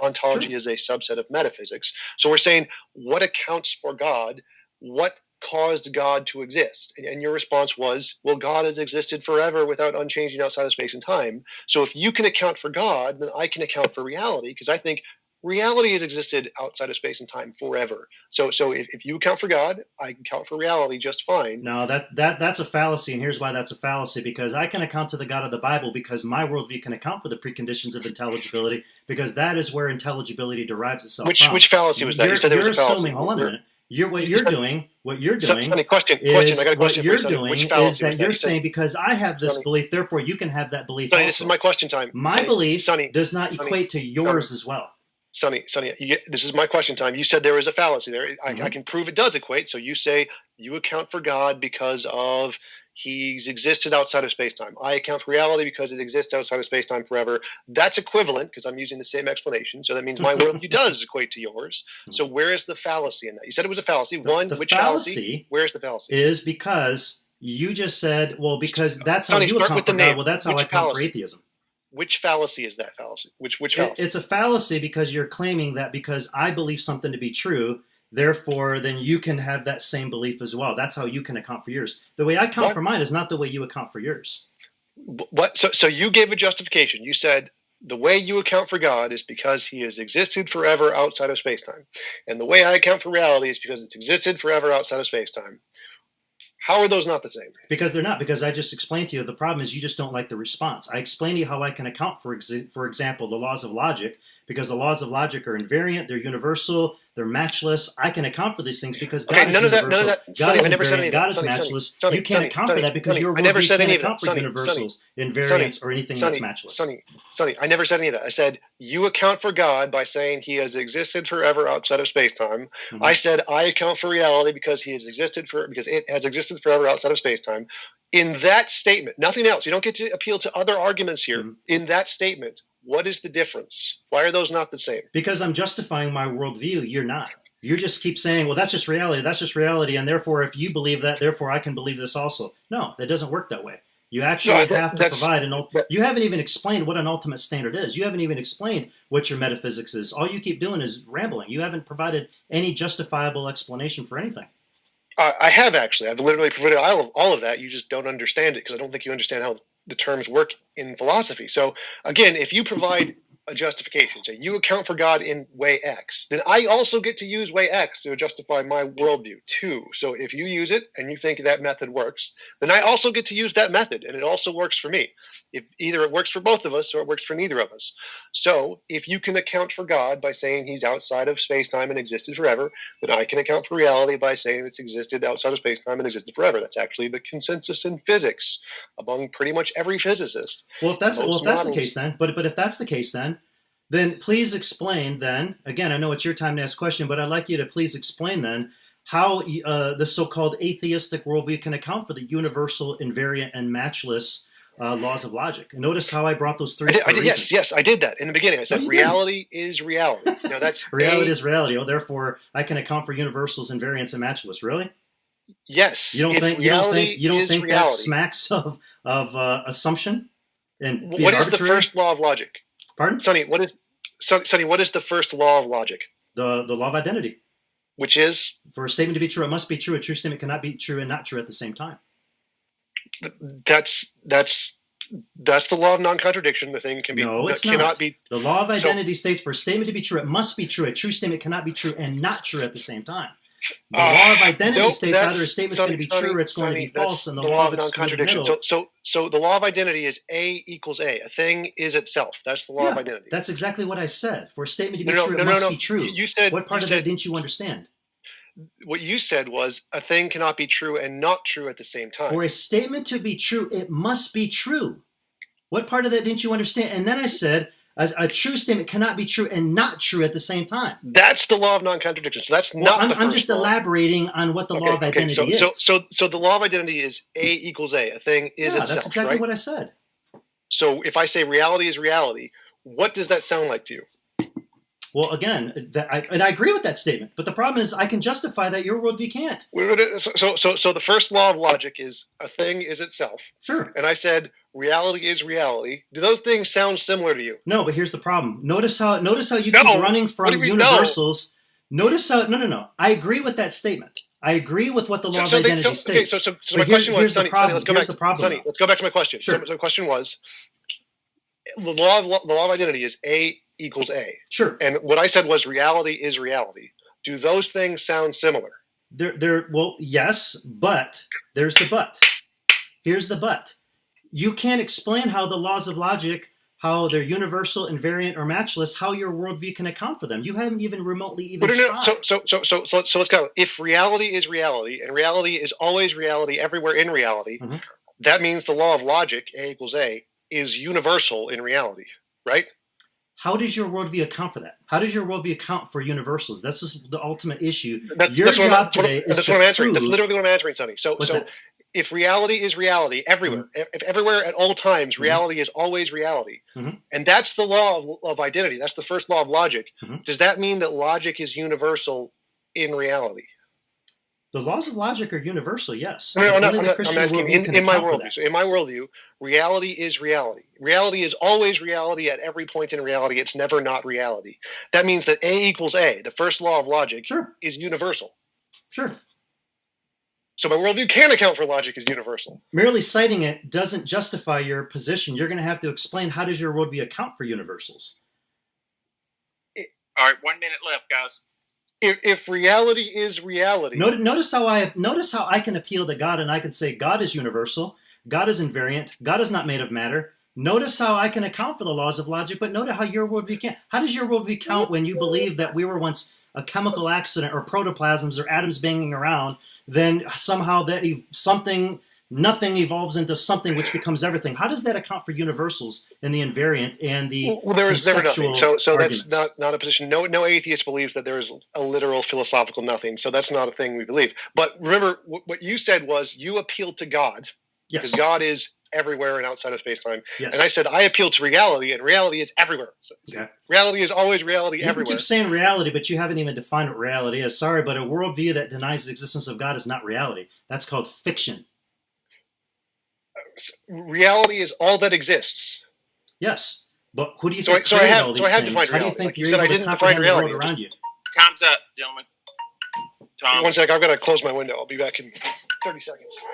ontology is a subset of metaphysics. So we're saying, what accounts for God? What caused God to exist? And your response was, well, God has existed forever without unchanging outside of space and time. So if you can account for God, then I can account for reality, because I think reality has existed outside of space and time forever. So if you account for God, I can account for reality just fine. No, that's a fallacy, and here's why that's a fallacy. Because I can account to the God of the Bible because my worldview can account for the preconditions of intelligibility, because that is where intelligibility derives itself from. Which fallacy was that? You said there was a fallacy. Hold on a minute. What you're doing question. I got a question. Is that you're saying because I have this belief, therefore you can have that belief. Sonny, this is my question time. My belief does not equate to yours as well. Sonny, this is my question time. You said there was a fallacy there. I can prove it does equate. So you say you account for God because of he's existed outside of space-time. I account for reality because it exists outside of space-time forever. That's equivalent because I'm using the same explanation. So that means my worldview does equate to yours. So where is the fallacy in that? You said it was a fallacy. Which fallacy? Where's the fallacy? Is because you just said, well, because that's how Sonny, you account for God. Well, that's how I account for atheism. Which fallacy is that fallacy? Which fallacy? It's a fallacy because you're claiming that because I believe something to be true, therefore, then you can have that same belief as well. That's how you can account for yours. The way I account for mine is not the way you account for yours. What? So you gave a justification. You said the way you account for God is because he has existed forever outside of space-time. And the way I account for reality is because it's existed forever outside of space-time. How are those not the same? Because they're not. Because I just explained to you. The problem is you just don't like the response. I explained to you how I can account for example, the laws of logic. Because the laws of logic are invariant, they're universal, they're matchless. I can account for these things because God is universal. None of that. God is invariant, God is matchless. You can't account for that because your worldview can't account for universals, invariants, or anything that's matchless. Sonny, I never said any of that. I said you account for God by saying he has existed forever outside of space-time. I said I account for reality because because it has existed forever outside of space-time. In that statement, nothing else. You don't get to appeal to other arguments here. In that statement, what is the difference? Why are those not the same? Because I'm justifying my worldview. You're not. You just keep saying, well, that's just reality. That's just reality. And therefore, if you believe that, therefore I can believe this also. No, that doesn't work that way. You actually have to provide you haven't even explained what an ultimate standard is. You haven't even explained what your metaphysics is. All you keep doing is rambling. You haven't provided any justifiable explanation for anything. I have actually. I've literally provided all of that. You just don't understand it because I don't think you understand how the terms work in philosophy. So again, if you provide a justification, say you account for God in way X, then I also get to use way X to justify my worldview too. So if you use it and you think that method works, then I also get to use that method and it also works for me. If either it works for both of us or it works for neither of us. So if you can account for God by saying he's outside of space-time and existed forever, then I can account for reality by saying it's existed outside of space-time and existed forever. That's actually the consensus in physics among pretty much every physicist. Well, if that's the case then, but if that's the case then please explain then, again, I know it's your time to ask a question, but I'd like you to please explain then how the so-called atheistic worldview can account for the universal, invariant, and matchless laws of logic. Notice how I brought those three. Yes, I did that in the beginning. I said reality is reality. That's reality is reality. Oh, therefore, I can account for universals, invariants, and matchless. Really? Yes. You don't think that smacks of assumption and being what arbitrary? Is the first law of logic? Pardon? Sonny, what is the first law of logic? The law of identity. Which is? For a statement to be true, it must be true. A true statement cannot be true and not true at the same time. That's the law of non-contradiction. The thing can be cannot be. The law of identity states for a statement to be true, it must be true. A true statement cannot be true and not true at the same time. The law of identity states either a statement's going to be true or it's going to be false, and the law of non-contradiction. So the law of identity is A equals A. A thing is itself. That's the law of identity. That's exactly what I said. For a statement to be true, it must be true. You said what part of that didn't you understand? What you said was a thing cannot be true and not true at the same time. For a statement to be true, it must be true. What part of that didn't you understand? And then I said a true statement cannot be true and not true at the same time. That's the law of non-contradiction. So that's not the first I'm just elaborating on what the law of identity is. So the law of identity is A equals A. A thing is itself. That's exactly what I said. So if I say reality is reality, what does that sound like to you? Well, again, I agree with that statement, but the problem is I can justify that your worldview can't. So the first law of logic is a thing is itself. Sure. And I said reality is reality. Do those things sound similar to you? No, but here's the problem. Notice how you keep running from universals. Notice how no. I agree with that statement. I agree with what the law of identity states. Okay, so my question was, Sonny, let's go back to my question. Sure. So the question was, the law of identity is A equals A. Sure. And what I said was reality is reality. Do those things sound similar? Well, yes, but there's the but. Here's the but. You can't explain how the laws of logic, how they're universal, invariant, or matchless, how your worldview can account for them. You haven't even remotely tried. So let's go. If reality is reality, and reality is always reality everywhere in reality, that means the law of logic, A equals A, is universal in reality, right? How does your worldview account for that? How does your worldview account for universals? This is the ultimate issue. That's Your what job today is that's to what I'm answering. prove. That's literally what I'm answering, Sonny. So What's that? if reality is reality everywhere, if everywhere at all times, Mhm. reality is always reality, Mhm. and that's the law of identity. That's the first law of logic. Mhm. Does that mean that logic is universal in reality? The laws of logic are universal, yes. No, It's no, only the I'm Christian asking worldview can in my account for worldview. that. So in my worldview, reality is reality. Reality is always reality at every point in reality. It's never not reality. That means that A equals A, the first law of logic, Sure, is universal. sure. So my worldview can account for logic as universal. Merely citing it doesn't justify your position. You're going to have to explain how does your worldview account for universals. All right, 1 minute left, guys. If reality is reality, Notice how I can appeal to God and I can say God is universal, God is invariant, God is not made of matter. Notice how I can account for the laws of logic, but notice how your worldview can't. How does your worldview count when you believe that we were once a chemical accident or protoplasms or atoms banging around? Then somehow nothing evolves into something which becomes everything. How does that account for universals and the invariant and the well, there is never nothing. So arguments? that's not a position. No atheist believes that there is a literal philosophical nothing. So that's not a thing we believe. But remember, what you said was you appealed to God because Yes. God is everywhere and outside of space-time. Yes. And I said I appeal to reality, and reality is everywhere. So, Okay. reality is always reality You everywhere. keep saying reality, but you haven't even defined what reality is. Sorry, but a worldview that denies the existence of God is not reality. That's called fiction. Reality is all that exists. Yes, but who do you So think I created have all these defined things? reality. How do you think Like you you're said, I able to didn't define comprehend the world reality. around you? Time's up, gentlemen. Tom. One sec, I've got to close my window. I'll be back in 30 seconds.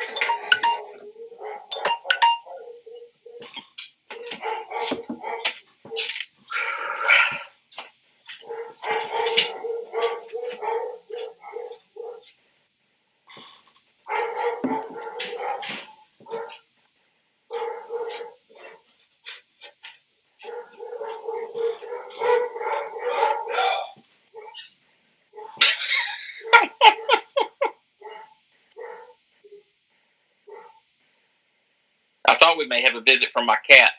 I thought we may have a visit from my cat,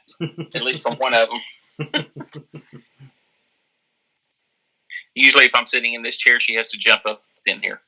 at least from one of them. Usually, if I'm sitting in this chair, she has to jump up in here.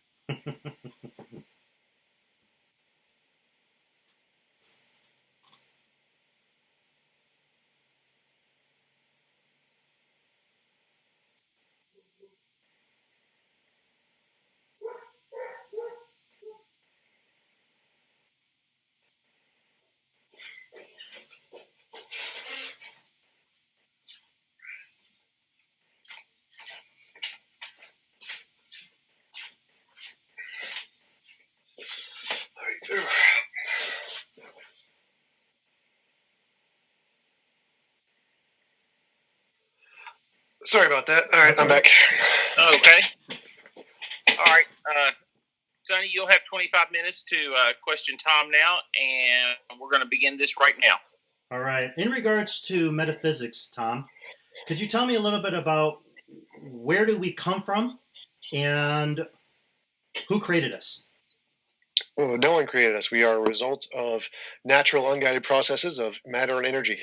Sorry about that. All right, That's I'm all right. back. Okay. All right. Sonny, you'll have 25 minutes to question Tom now, and we're going to begin this right now. All right. In regards to metaphysics, Tom, could you tell me a little bit about where do we come from and who created us? Well, no one created us. We are a result of natural, unguided processes of matter and energy.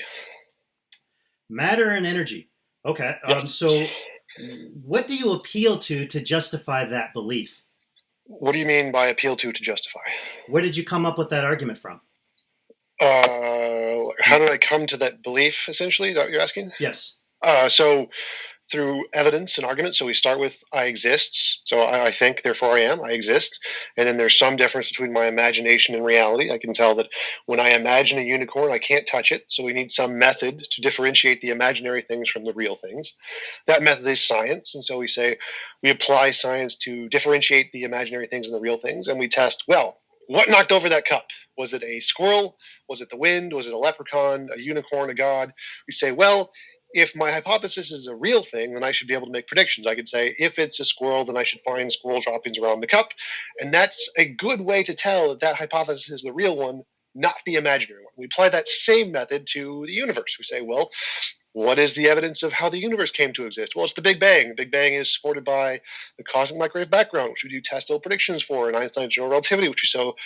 Matter and energy. Okay. Yes. So what do you appeal to justify that belief? What do you mean by appeal to justify? Where did you come up with that argument from? How did I come to that belief, essentially? Is that what you're asking? Yes. So through evidence and argument. So we start with I exist. So I think, therefore I am. I exist. And then there's some difference between my imagination and reality. I can tell that when I imagine a unicorn, I can't touch it. So we need some method to differentiate the imaginary things from the real things. That method is science. And so we say we apply science to differentiate the imaginary things and the real things. And we test, well, what knocked over that cup? Was it a squirrel? Was it the wind? Was it a leprechaun, a unicorn, a god? We say, well, if my hypothesis is a real thing, then I should be able to make predictions. I could say, if it's a squirrel, then I should find squirrel droppings around the cup. And that's a good way to tell that that hypothesis is the real one, not the imaginary one. We apply that same method to the universe. We say, well, what is the evidence of how the universe came to exist? Well, it's the Big Bang. The Big Bang is supported by the cosmic microwave background, which we do test predictions for, and Einstein's general relativity, which we show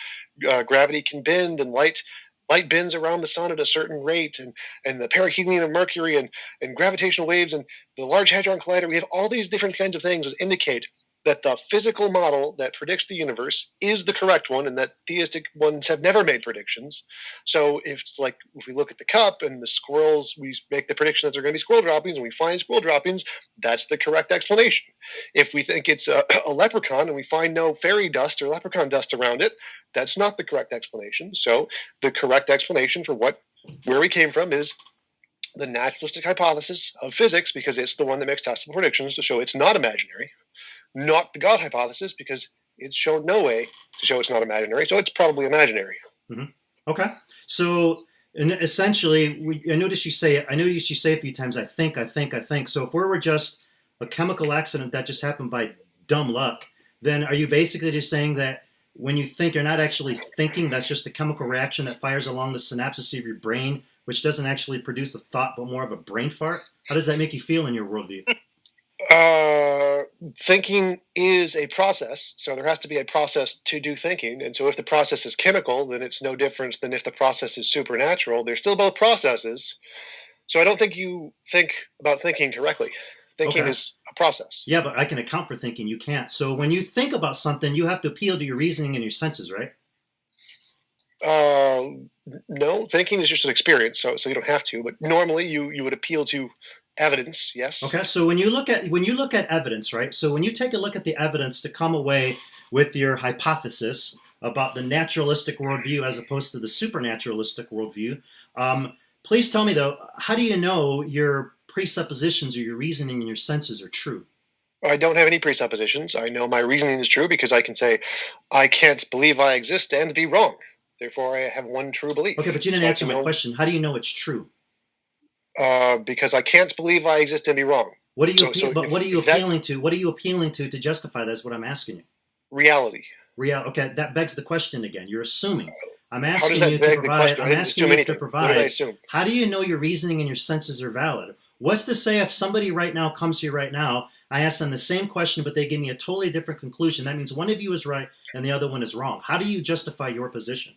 gravity can bend and light light bends around the sun at a certain rate, and the perihelion of Mercury, and gravitational waves, and the Large Hadron Collider. We have all these different kinds of things that indicate that the physical model that predicts the universe is the correct one, and that theistic ones have never made predictions. So if we look at the cup and the squirrels, we make the prediction that they're going to be squirrel droppings, and we find squirrel droppings, that's the correct explanation. If we think it's a leprechaun and we find no fairy dust or leprechaun dust around it, that's not the correct explanation. So the correct explanation for where we came from is the naturalistic hypothesis of physics, because it's the one that makes testable predictions to show it's not imaginary. Not the God hypothesis, because it's shown no way to show it's not imaginary, so it's probably imaginary. Mm-hmm. Okay. So, and essentially, I noticed you say a few times, I think. So if we were just a chemical accident that just happened by dumb luck, then are you basically just saying that when you think, you're not actually thinking, that's just a chemical reaction that fires along the synapses of your brain, which doesn't actually produce a thought, but more of a brain fart? How does that make you feel in your worldview? Thinking is a process, so there has to be a process to do thinking. And so if the process is chemical, then it's no difference than if the process is supernatural. They're still both processes. So I don't think you think about thinking correctly. Thinking is a process. Yeah, but I can account for thinking. You can't. So when you think about something, you have to appeal to your reasoning and your senses, right? No, thinking is just an experience, so you don't have to. But normally you would appeal to evidence, yes. Okay, so when you look at evidence, right? So when you take a look at the evidence to come away with your hypothesis about the naturalistic worldview as opposed to the supernaturalistic worldview, please tell me though, how do you know your presuppositions or your reasoning and your senses are true? I don't have any presuppositions. I know my reasoning is true because I can say, I can't believe I exist and be wrong. Therefore, I have one true belief. Okay, but you didn't answer my question. How do you know it's true? Because I can't believe I exist and be wrong. What are you? What are you appealing to? What are you appealing to justify that? Is what I'm asking you. Reality. Okay, that begs the question again. You're assuming. I'm asking How does that you beg to provide. the I'm question? asking you to provide. What did I assume? How do you know your reasoning and your senses are valid? What's to say if somebody right now comes here right now, I ask them the same question, but they give me a totally different conclusion? That means one of you is right and the other one is wrong. How do you justify your position?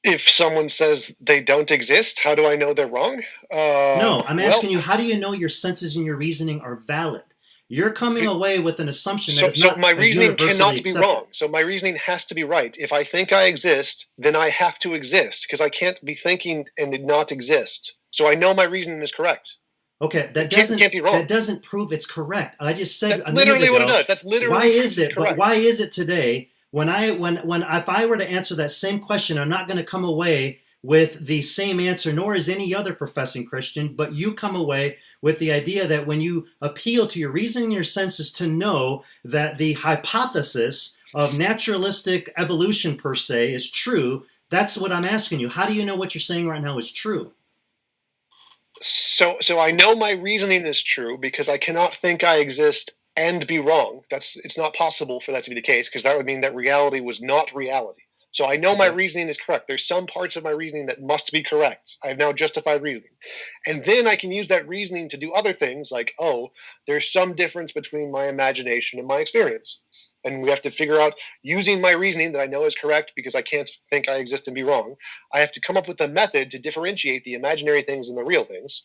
If someone says they don't exist, how do I know they're wrong? No, I'm asking you, how do you know your senses and your reasoning are valid? You're coming away with an assumption that is not so my reasoning cannot be accepted. wrong. So my reasoning has to be right. If I think I exist, then I have to exist because I can't be thinking and not exist. So I know my reasoning is correct. Okay, that can't be wrong. That doesn't prove it's correct. I just said that's literally what it does. That's literally why is it? Correct. But why is it today? When if I were to answer that same question, I'm not going to come away with the same answer, nor is any other professing Christian, but you come away with the idea that when you appeal to your reasoning and your senses to know that the hypothesis of naturalistic evolution per se is true, that's what I'm asking you. How do you know what you're saying right now is true? So I know my reasoning is true because I cannot think I exist and be wrong. It's not possible for that to be the case because that would mean that reality was not reality. So I know my reasoning is correct. There's some parts of my reasoning that must be correct. I have now justified reasoning. And then I can use that reasoning to do other things like, oh, there's some difference between my imagination and my experience. And we have to figure out, using my reasoning that I know is correct because I can't think I exist and be wrong, I have to come up with a method to differentiate the imaginary things and the real things.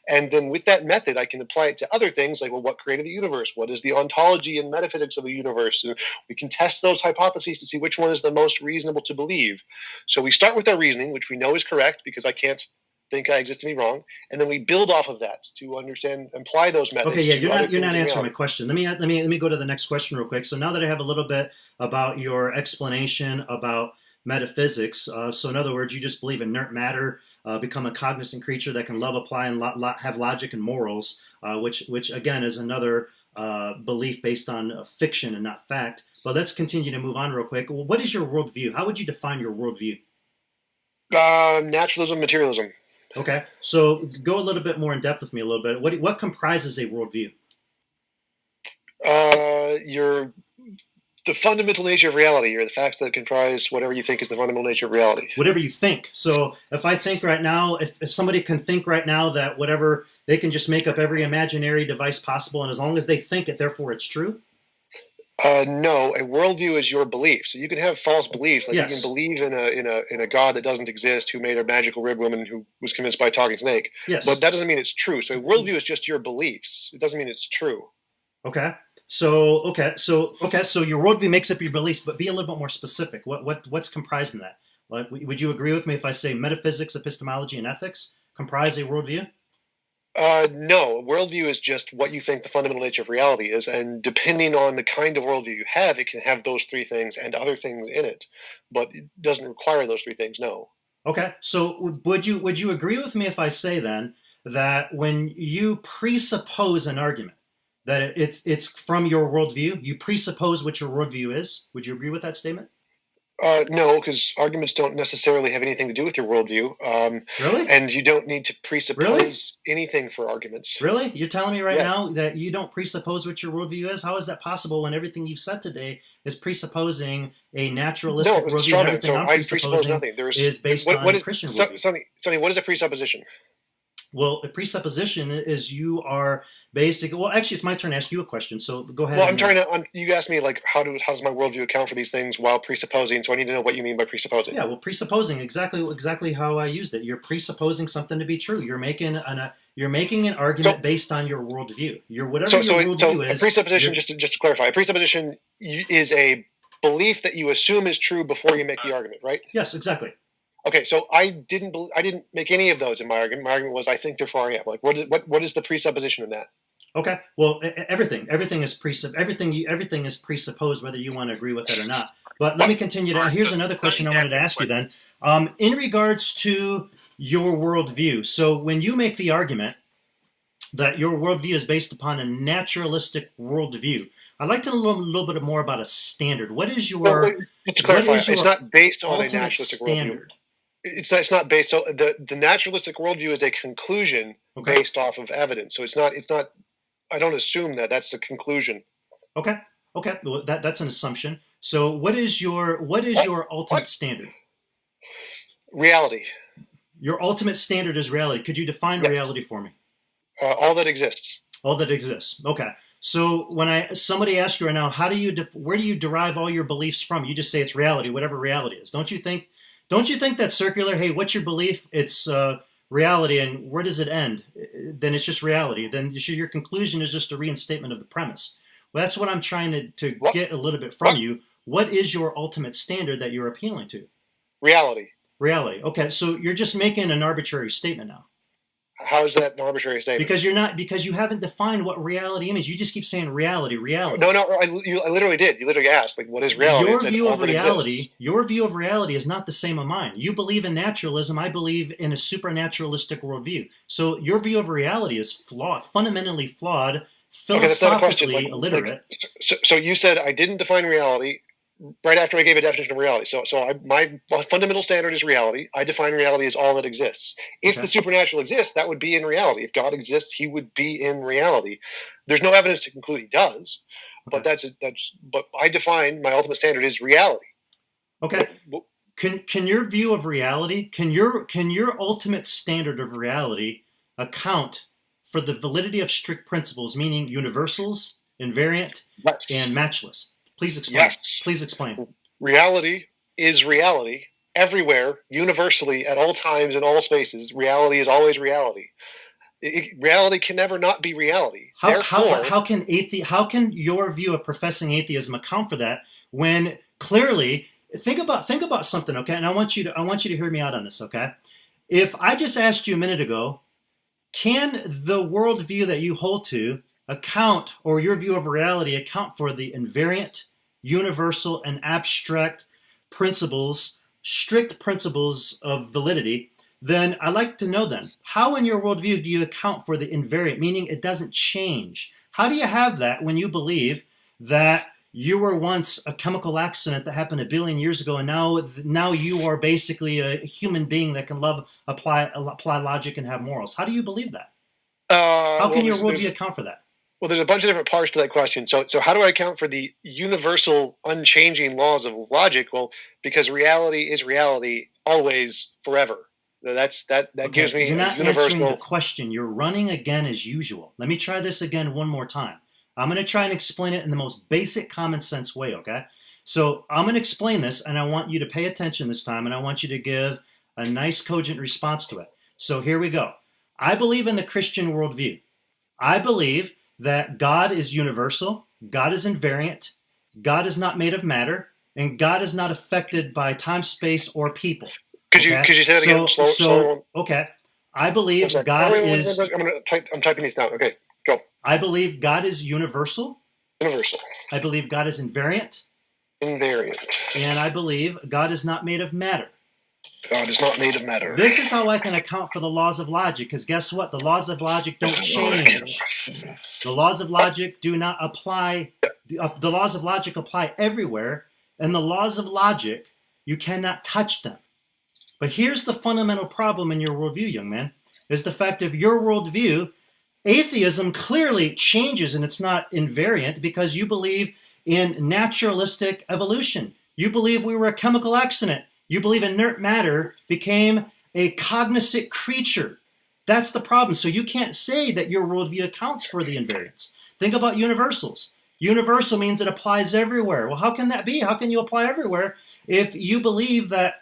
And then with that method, I can apply it to other things like, well, what created the universe? What is the ontology and metaphysics of the universe? And we can test those hypotheses to see which one is the most reasonable to believe. So we start with our reasoning, which we know is correct because I can't think I exist to be wrong, and then we build off of that to understand, apply those methods. Okay, yeah, you're not answering my question. Let me go to the next question real quick. So now that I have a little bit about your explanation about metaphysics, so in other words, you just believe inert matter, become a cognizant creature that can love, apply, and have logic and morals, which again is another belief based on fiction and not fact. But let's continue to move on real quick. Well, what is your worldview? How would you define your worldview? Naturalism, materialism. Okay, so go a little bit more in depth with me a little bit. What comprises a worldview? The fundamental nature of reality, or the facts that comprise whatever you think is the fundamental nature of reality. Whatever you think. So if I think right now, if somebody can think right now that whatever, they can just make up every imaginary device possible, and as long as they think it, therefore it's true? No, a worldview is your belief. So you can have false beliefs, like you can Yes. believe in a god that doesn't exist, who made a magical rib woman who was convinced by a talking snake. Yes. But that doesn't mean it's true. So a worldview is just your beliefs. It doesn't mean it's true. Okay. So your worldview makes up your beliefs, but be a little bit more specific. What's comprised in that? Like, would you agree with me if I say metaphysics, epistemology, and ethics comprise a worldview? No, a worldview is just what you think the fundamental nature of reality is, and depending on the kind of worldview you have, it can have those three things and other things in it, but it doesn't require those three things. No. Okay. So would you agree with me if I say then that when you presuppose an argument that it's from your worldview, you presuppose what your worldview is? Would you agree with that statement? No, because arguments don't necessarily have anything to do with your worldview. Really? And you don't need to presuppose anything for arguments. Really? You're telling me right Yes. now that you don't presuppose what your worldview is? How is that possible when everything you've said today is presupposing a naturalistic No, it's a worldview? straw And man. everything So I'm I presuppose presupposing nothing. is based on a Christian worldview. Sonny, what is a presupposition? Well, a presupposition is you are basic. Well, actually, it's my turn to ask you a question. So go ahead. Well, you asked me like how does my worldview account for these things while presupposing? So I need to know what you mean by presupposing. Yeah, well, presupposing exactly how I used it. You're presupposing something to be true. You're making an argument based on your worldview. Whatever your worldview is. A presupposition, just to clarify, a presupposition is a belief that you assume is true before you make the argument, right? Yes, exactly. Okay, so I didn't make any of those in my argument. My argument was I think therefore I am. Like, what is the presupposition in that? Okay. Well, everything is everything is presupposed, whether you want to agree with it or not. But let me continue. Here's another question I wanted to ask you then. In regards to your worldview, so when you make the argument that your worldview is based upon a naturalistic worldview, I'd like to know a little bit more about a standard. What is your? Just to clarify, it's not based on a ultimate naturalistic standard? worldview. It's not based. So the naturalistic worldview is a conclusion based off of evidence. So it's not. I don't assume that that's the conclusion. Okay. Well, that's an assumption. So what is your ultimate standard? Reality. Your ultimate standard is reality. Could you define reality for me? All that exists. All that exists. Okay. So when somebody asks you right now, where do you derive all your beliefs from? You just say it's reality, whatever reality is. Don't you think that's circular? Hey, what's your belief? It's reality, and where does it end? Then it's just reality. Then your conclusion is just a reinstatement of the premise. Well, that's what I'm trying to get a little bit from you. What is your ultimate standard that you're appealing to? Reality. Reality. Okay, so you're just making an arbitrary statement now. How is that an arbitrary statement? Because you haven't defined what reality means. You just keep saying reality. No, I literally did. You literally asked, like, what is reality? Your view of reality is not the same as mine. You believe in naturalism. I believe in a supernaturalistic worldview. So your view of reality is flawed, fundamentally flawed, philosophically illiterate. So you said I didn't define reality right after I gave a definition of reality. So my fundamental standard is reality. I define reality as all that exists. If the supernatural exists, that would be in reality. If God exists, he would be in reality. There's no evidence to conclude he does, but but I define my ultimate standard is reality. Okay. Can your view of reality, can your ultimate standard of reality account for the validity of strict principles, meaning universals, invariant, and matchless? Please explain. Yes. Please explain. Reality is reality everywhere, universally, at all times, in all spaces. Reality is always reality. Reality can never not be reality. How can your view of professing atheism account for that when clearly think about something, okay? And I want you to hear me out on this, okay? If I just asked you a minute ago, can the worldview that you hold to account, or your view of reality account for the invariant, universal, and abstract principles, strict principles of validity, then I'd like to know then, how in your worldview do you account for the invariant, meaning it doesn't change? How do you have that when you believe that you were once a chemical accident that happened 1 billion years ago, and now you are basically a human being that can love, apply logic, and have morals? How do you believe that? How can your worldview account for that? Well, there's a bunch of different parts to that question. So how do I account for the universal, unchanging laws of logic? Well, because reality is reality, always, forever. That gives me You're not a universal. answering the question. You're running again as usual. Let me try this again one more time. I'm going to try and explain it in the most basic common sense way, okay? So I'm going to explain this, and I want you to pay attention this time, and I want you to give a nice, cogent response to it. So here we go. I believe in the Christian worldview. I believe that God is universal, God is invariant, God is not made of matter, and God is not affected by time, space, or people. Could you say that again? Slow. Okay. I believe I'm God is. I'm typing these down. Okay, go. I believe God is universal. Universal. I believe God is invariant. Invariant. And I believe God is not made of matter. God is not made of matter. This is how I can account for the laws of logic, because guess what? The laws of logic don't change. The laws of logic do not apply. The laws of logic apply everywhere, and the laws of logic, you cannot touch them. But here's the fundamental problem in your worldview, young man, is the fact of your worldview. Atheism clearly changes, and it's not invariant because you believe in naturalistic evolution. You believe we were a chemical accident. You believe inert matter became a cognizant creature. That's the problem. So you can't say that your worldview accounts for the invariance. Think about universals. Universal means it applies everywhere. Well, how can that be? How can you apply everywhere if you believe that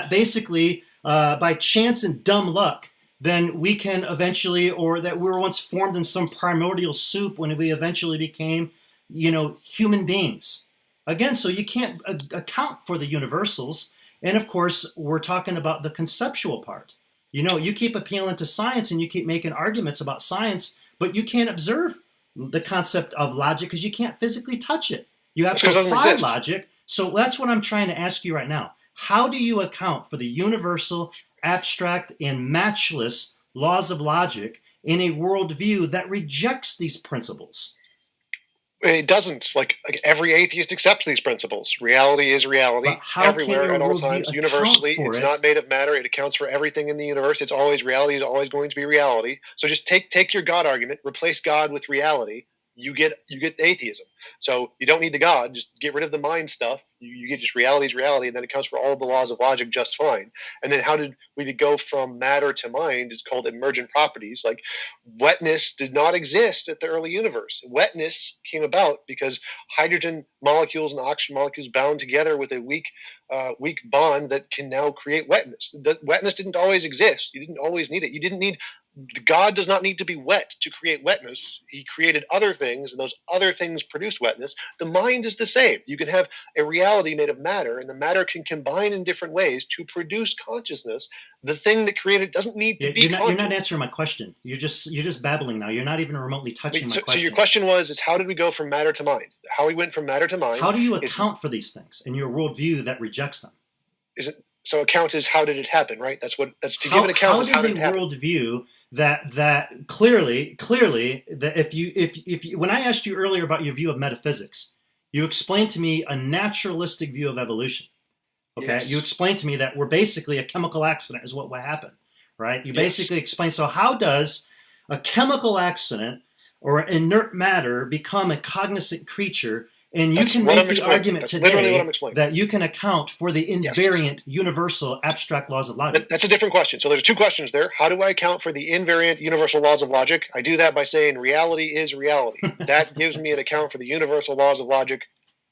basically by chance and dumb luck, then we can eventually, or that we were once formed in some primordial soup when we eventually became, human beings. Again, so you can't account for the universals. And of course, we're talking about the conceptual part. You keep appealing to science and you keep making arguments about science, but you can't observe the concept of logic because you can't physically touch it. You have to apply logic. So that's what I'm trying to ask you right now. How do you account for the universal, abstract, and matchless laws of logic in a worldview that rejects these principles? It doesn't. Like every atheist accepts these principles. Reality is reality everywhere at all times, universally. It's not made of matter. It accounts for everything in the universe. It's always reality. Is always going to be reality. So just take your God argument, replace God with reality. You get atheism. So you don't need the God. Just get rid of the mind stuff. You get just reality is reality, and then it counts for all the laws of logic just fine. And then how did we go from matter to mind? It's called emergent properties. Like wetness did not exist at the early universe. Wetness came about because hydrogen molecules and oxygen molecules bound together with a weak bond that can now create wetness. The wetness didn't always exist. You didn't always need it. You didn't need. God does not need to be wet to create wetness. He created other things, and those other things produce wetness. The mind is the same. You can have a reality made of matter, and the matter can combine in different ways to produce consciousness. The thing that created doesn't need to be conscious. You're not answering my question. You're just babbling now. You're not even remotely touching my question. So your question is how did we go from matter to mind? How we went from matter to mind. How do you account for these things in your worldview that rejects them? So account is how did it happen, right? That's to give an account. How does a worldview that clearly that if you when I asked you earlier about your view of metaphysics, you explained to me a naturalistic view of evolution. Okay, yes. You explained to me that we're basically a chemical accident is what happened, right? You basically explained. So how does a chemical accident or inert matter become a cognizant creature? And you can make the argument today that you can account for the invariant, universal, abstract laws of logic. That's a different question. So there's two questions there. How do I account for the invariant, universal laws of logic? I do that by saying reality is reality. That gives me an account for the universal laws of logic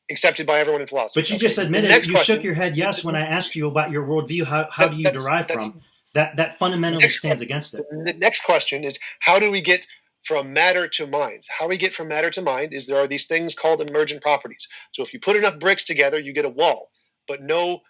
accepted by everyone in philosophy. But you just admitted, you shook your head yes when I asked you about your worldview. How do you derive from that fundamentally stands against it? The next question is, how do we get from matter to mind? How we get from matter to mind is there are these things called emergent properties. So if you put enough bricks together, you get a wall. But no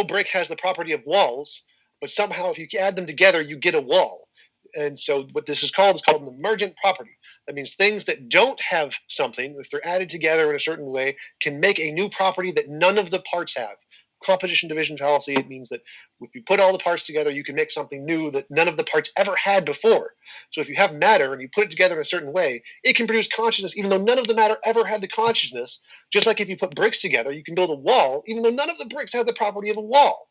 brick has the property of walls. But somehow, if you add them together, you get a wall. And so what this is called an emergent property. That means things that don't have something, if they're added together in a certain way, can make a new property that none of the parts have. Composition division fallacy, it means that if you put all the parts together, you can make something new that none of the parts ever had before. So if you have matter and you put it together in a certain way, it can produce consciousness even though none of the matter ever had the consciousness. Just like if you put bricks together, you can build a wall even though none of the bricks have the property of a wall.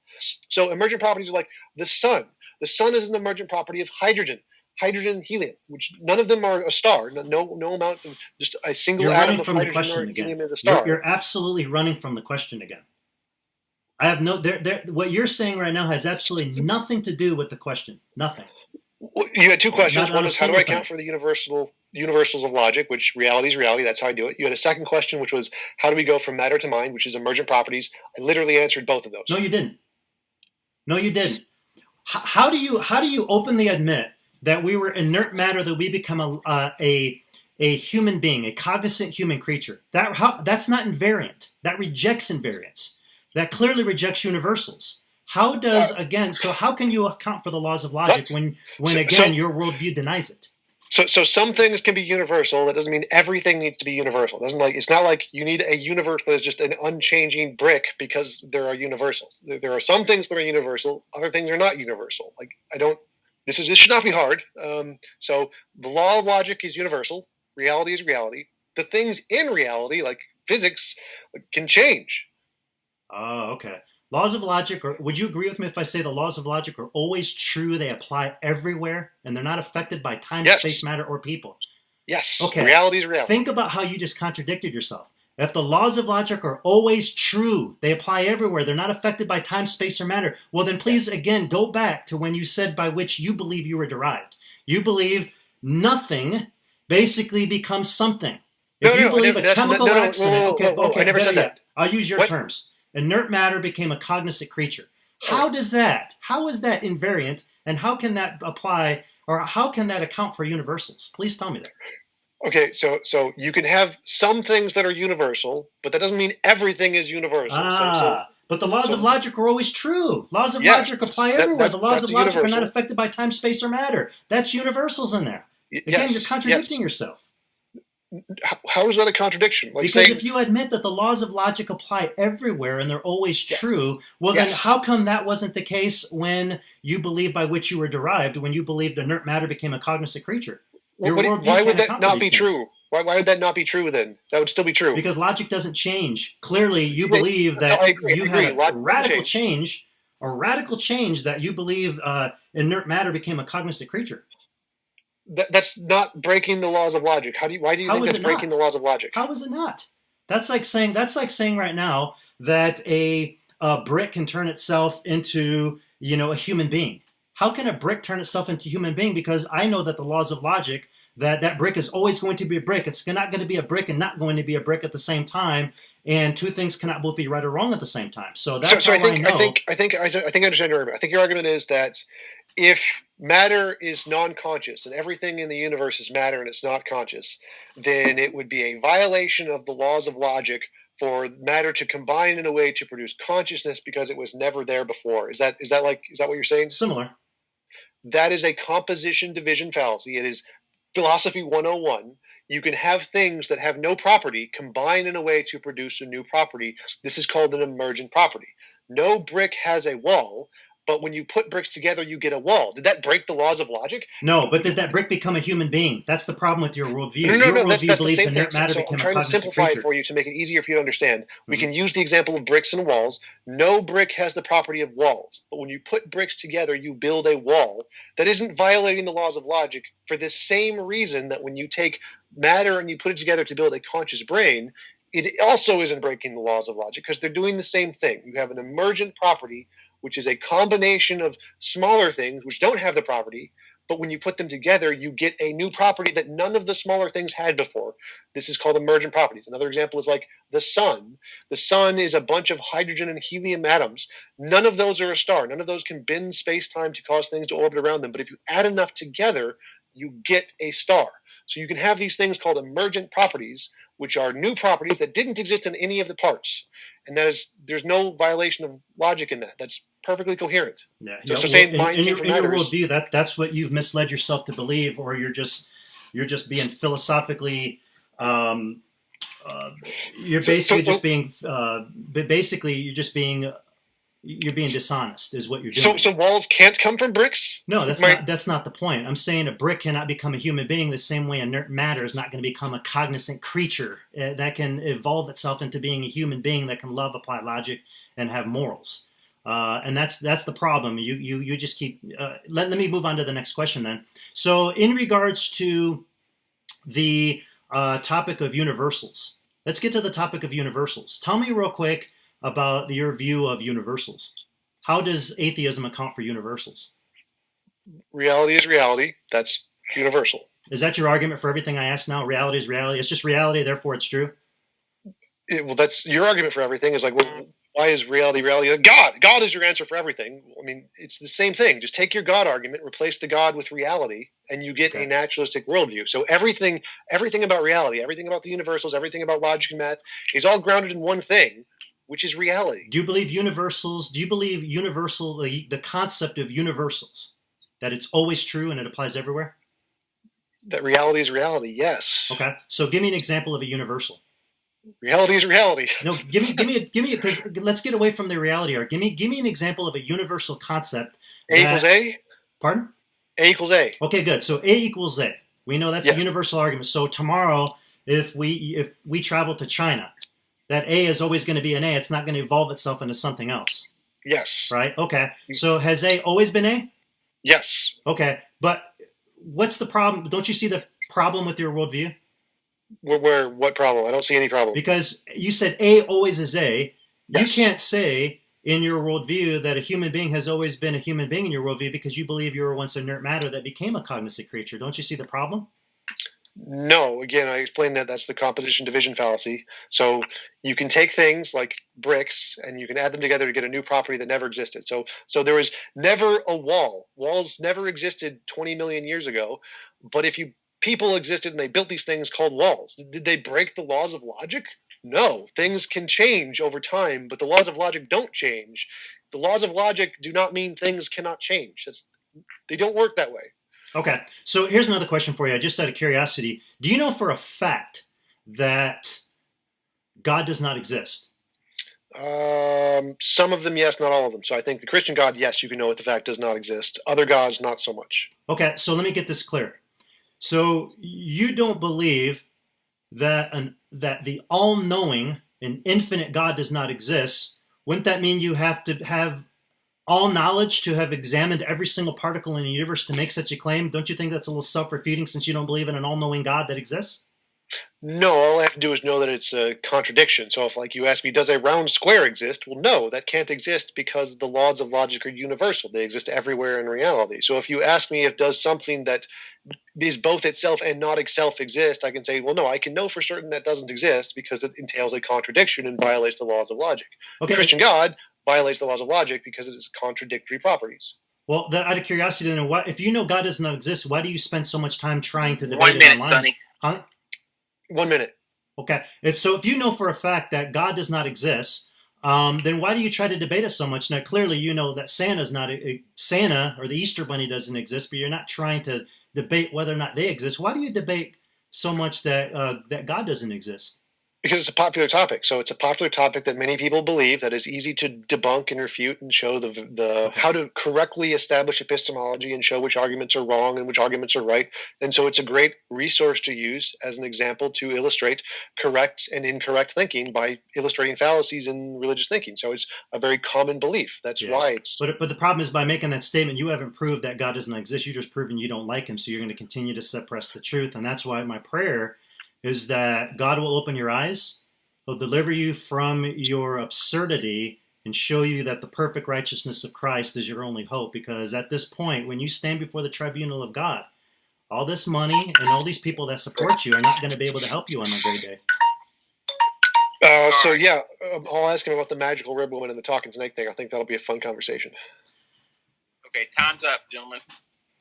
So emergent properties are like the sun. The sun is an emergent property of hydrogen and helium, which none of them are a star. No amount of just a single atom of hydrogen or helium is a star. You're absolutely running from the question again. I have what you're saying right now has absolutely nothing to do with the question. Nothing. Well, you had two questions. Not One a is, how do single I account thing. for the universals of logic, which reality is reality. That's how I do it. You had a second question, which was, how do we go from matter to mind, which is emergent properties. I literally answered both of those. No, you didn't. No, you didn't. How do you openly admit that we were inert matter, that we become a human being, a cognizant human creature? That's not invariant. That rejects invariance. That clearly rejects universals. How can you account for the laws of logic when your worldview denies it? So some things can be universal. That doesn't mean everything needs to be universal. It's not like you need a universe that is just an unchanging brick because there are universals. There are some things that are universal. Other things are not universal. This should not be hard. So the law of logic is universal. Reality is reality. The things in reality, like physics, can change. Oh, okay. Laws of logic, would you agree with me if I say the laws of logic are always true? They apply everywhere, and they're not affected by time, Yes. space, matter, or people. Yes. Okay. Reality is reality. Think about how you just contradicted yourself. If the laws of logic are always true, they apply everywhere, they're not affected by time, space, or matter, well then please again go back to when you said by which you believe you were derived. You believe nothing basically becomes something. If you believe a chemical accident, I never said that. I'll use your terms. Inert matter became a cognizant creature. How is that invariant, and how can that apply, or how can that account for universals? Please tell me that. Okay, so you can have some things that are universal, but that doesn't mean everything is universal. But the laws of logic are always true. Laws of logic apply everywhere. The laws of logic are not affected by time, space, or matter. That's universals in there. Again, you're contradicting yourself. How is that a contradiction? Because if you admit that the laws of logic apply everywhere and they're always true, well then how come that wasn't the case when you believed by which you were derived, when you believed inert matter became a cognizant creature? Why would that not be true? Why would that not be true then? That would still be true. Because logic doesn't change. Clearly, you believe that you had a radical change that you believe inert matter became a cognizant creature. That's not breaking the laws of logic. Why do you think that's breaking the laws of logic? How is it not? That's like saying right now that a brick can turn itself into a human being. How can a brick turn itself into a human being? Because I know that the laws of logic, that brick is always going to be a brick. It's not going to be a brick and not going to be a brick at the same time. And two things cannot both be right or wrong at the same time. So that's how I know. I think I understand your argument. I think your argument is that if matter is non-conscious and everything in the universe is matter and it's not conscious, then it would be a violation of the laws of logic for matter to combine in a way to produce consciousness because it was never there before. Is that what you're saying? Similar. That is a composition division fallacy. It is philosophy 101. You can have things that have no property combine in a way to produce a new property. This is called an emergent property. No brick has a wall, but when you put bricks together, you get a wall. Did that break the laws of logic? No, but did that brick become a human being? That's the problem with your worldview. No, your worldview that's believes the same inert thing. matter So became I'm a trying to cognizant simplify creature. it for you to make it easier for you to understand. We can use the example of bricks and walls. No brick has the property of walls, but when you put bricks together, you build a wall that isn't violating the laws of logic for the same reason that when you take matter and you put it together to build a conscious brain, it also isn't breaking the laws of logic because they're doing the same thing. You have an emergent property, which is a combination of smaller things which don't have the property, but when you put them together, you get a new property that none of the smaller things had before. This is called emergent properties. Another example is like the sun. The sun is a bunch of hydrogen and helium atoms. None of those are a star. None of those can bend space-time to cause things to orbit around them. But if you add enough together, you get a star. So you can have these things called emergent properties, which are new properties that didn't exist in any of the parts. And there's no violation of logic in that. That's perfectly coherent. Yeah. So saying in your worldview, that's what you've misled yourself to believe, or you're just being philosophically. You're being dishonest, is what you're doing. So walls can't come from bricks? No, that's not the point. I'm saying a brick cannot become a human being the same way inert matter is not going to become a cognizant creature that can evolve itself into being a human being that can love, apply logic, and have morals. And that's the problem. You just keep. Let me move on to the next question then. So in regards to the topic of universals, let's get to the topic of universals. Tell me real quick about your view of universals. How does atheism account for universals? Reality is reality. That's universal. Is that your argument for everything I ask now? Reality is reality. It's just reality, therefore it's true. Well, that's your argument for everything. Is like, well, why is reality reality? God is your answer for everything. I mean, it's the same thing. Just take your God argument, replace the God with reality, and you get a naturalistic worldview. So everything about reality, everything about the universals, everything about logic and math is all grounded in one thing, which is reality. Do you believe universals? Do you believe universal, the concept of universals, that it's always true and it applies everywhere? That reality is reality. Yes. Okay. So give me an example of a universal. Reality is reality. No, give me, because let's get away from the reality art. Give me an example of a universal concept. A equals A. Pardon? A equals A. Okay, good. So A equals A. We know that's a universal argument. So tomorrow, if we travel to China, that A is always going to be an A. It's not going to evolve itself into something else. Yes. Right? Okay. So has A always been A? Yes. Okay. But what's the problem? Don't you see the problem with your worldview? Where what problem? I don't see any problem. Because you said A always is A. Yes. You can't say in your worldview that a human being has always been a human being in your worldview because you believe you were once inert matter that became a cognizant creature. Don't you see the problem? No. Again, I explained that that's the composition division fallacy. So you can take things like bricks and you can add them together to get a new property that never existed. So there was never a wall. Walls never existed 20 million years ago. But if people existed and they built these things called walls, did they break the laws of logic? No. Things can change over time, but the laws of logic don't change. The laws of logic do not mean things cannot change. They don't work that way. Okay, so here's another question for you. Just out of curiosity, do you know for a fact that God does not exist? Some of them, yes, not all of them. So I think the Christian God, yes, you can know what the fact does not exist. Other gods, not so much. Okay, so let me get this clear. So you don't believe that the all-knowing and infinite God does not exist. Wouldn't that mean you have to have all knowledge to have examined every single particle in the universe to make such a claim? Don't you think that's a little self-refuting since you don't believe in an all-knowing God that exists? No, all I have to do is know that it's a contradiction. So if you ask me, does a round square exist? Well, no, that can't exist because the laws of logic are universal. They exist everywhere in reality. So if you ask me if does something that is both itself and not itself exist, I can say, well, no, I can know for certain that doesn't exist because it entails a contradiction and violates the laws of logic. Okay. The Christian God violates the laws of logic because it is contradictory properties. Well, out of curiosity, then, if you know God does not exist, why do you spend so much time trying to debate 1 minute, it online? Sonny. Huh? 1 minute. Okay. If you know for a fact that God does not exist, then why do you try to debate it so much? Now, clearly, you know that Santa or the Easter Bunny doesn't exist, but you're not trying to debate whether or not they exist. Why do you debate so much that God doesn't exist? Because it's a popular topic. So it's a popular topic that many people believe that is easy to debunk and refute and show how to correctly establish epistemology and show which arguments are wrong and which arguments are right. And so it's a great resource to use as an example to illustrate correct and incorrect thinking by illustrating fallacies in religious thinking. So it's a very common belief. That's why it's... But the problem is by making that statement, you haven't proved that God doesn't exist. You're just proving you don't like him. So you're going to continue to suppress the truth. And that's why my prayer is that God will open your eyes, he'll deliver you from your absurdity, and show you that the perfect righteousness of Christ is your only hope. Because at this point, when you stand before the tribunal of God, all this money and all these people that support you are not going to be able to help you on that great day. I'll ask him about the magical rib woman and the talking snake thing. I think that'll be a fun conversation. Okay, time's up, gentlemen.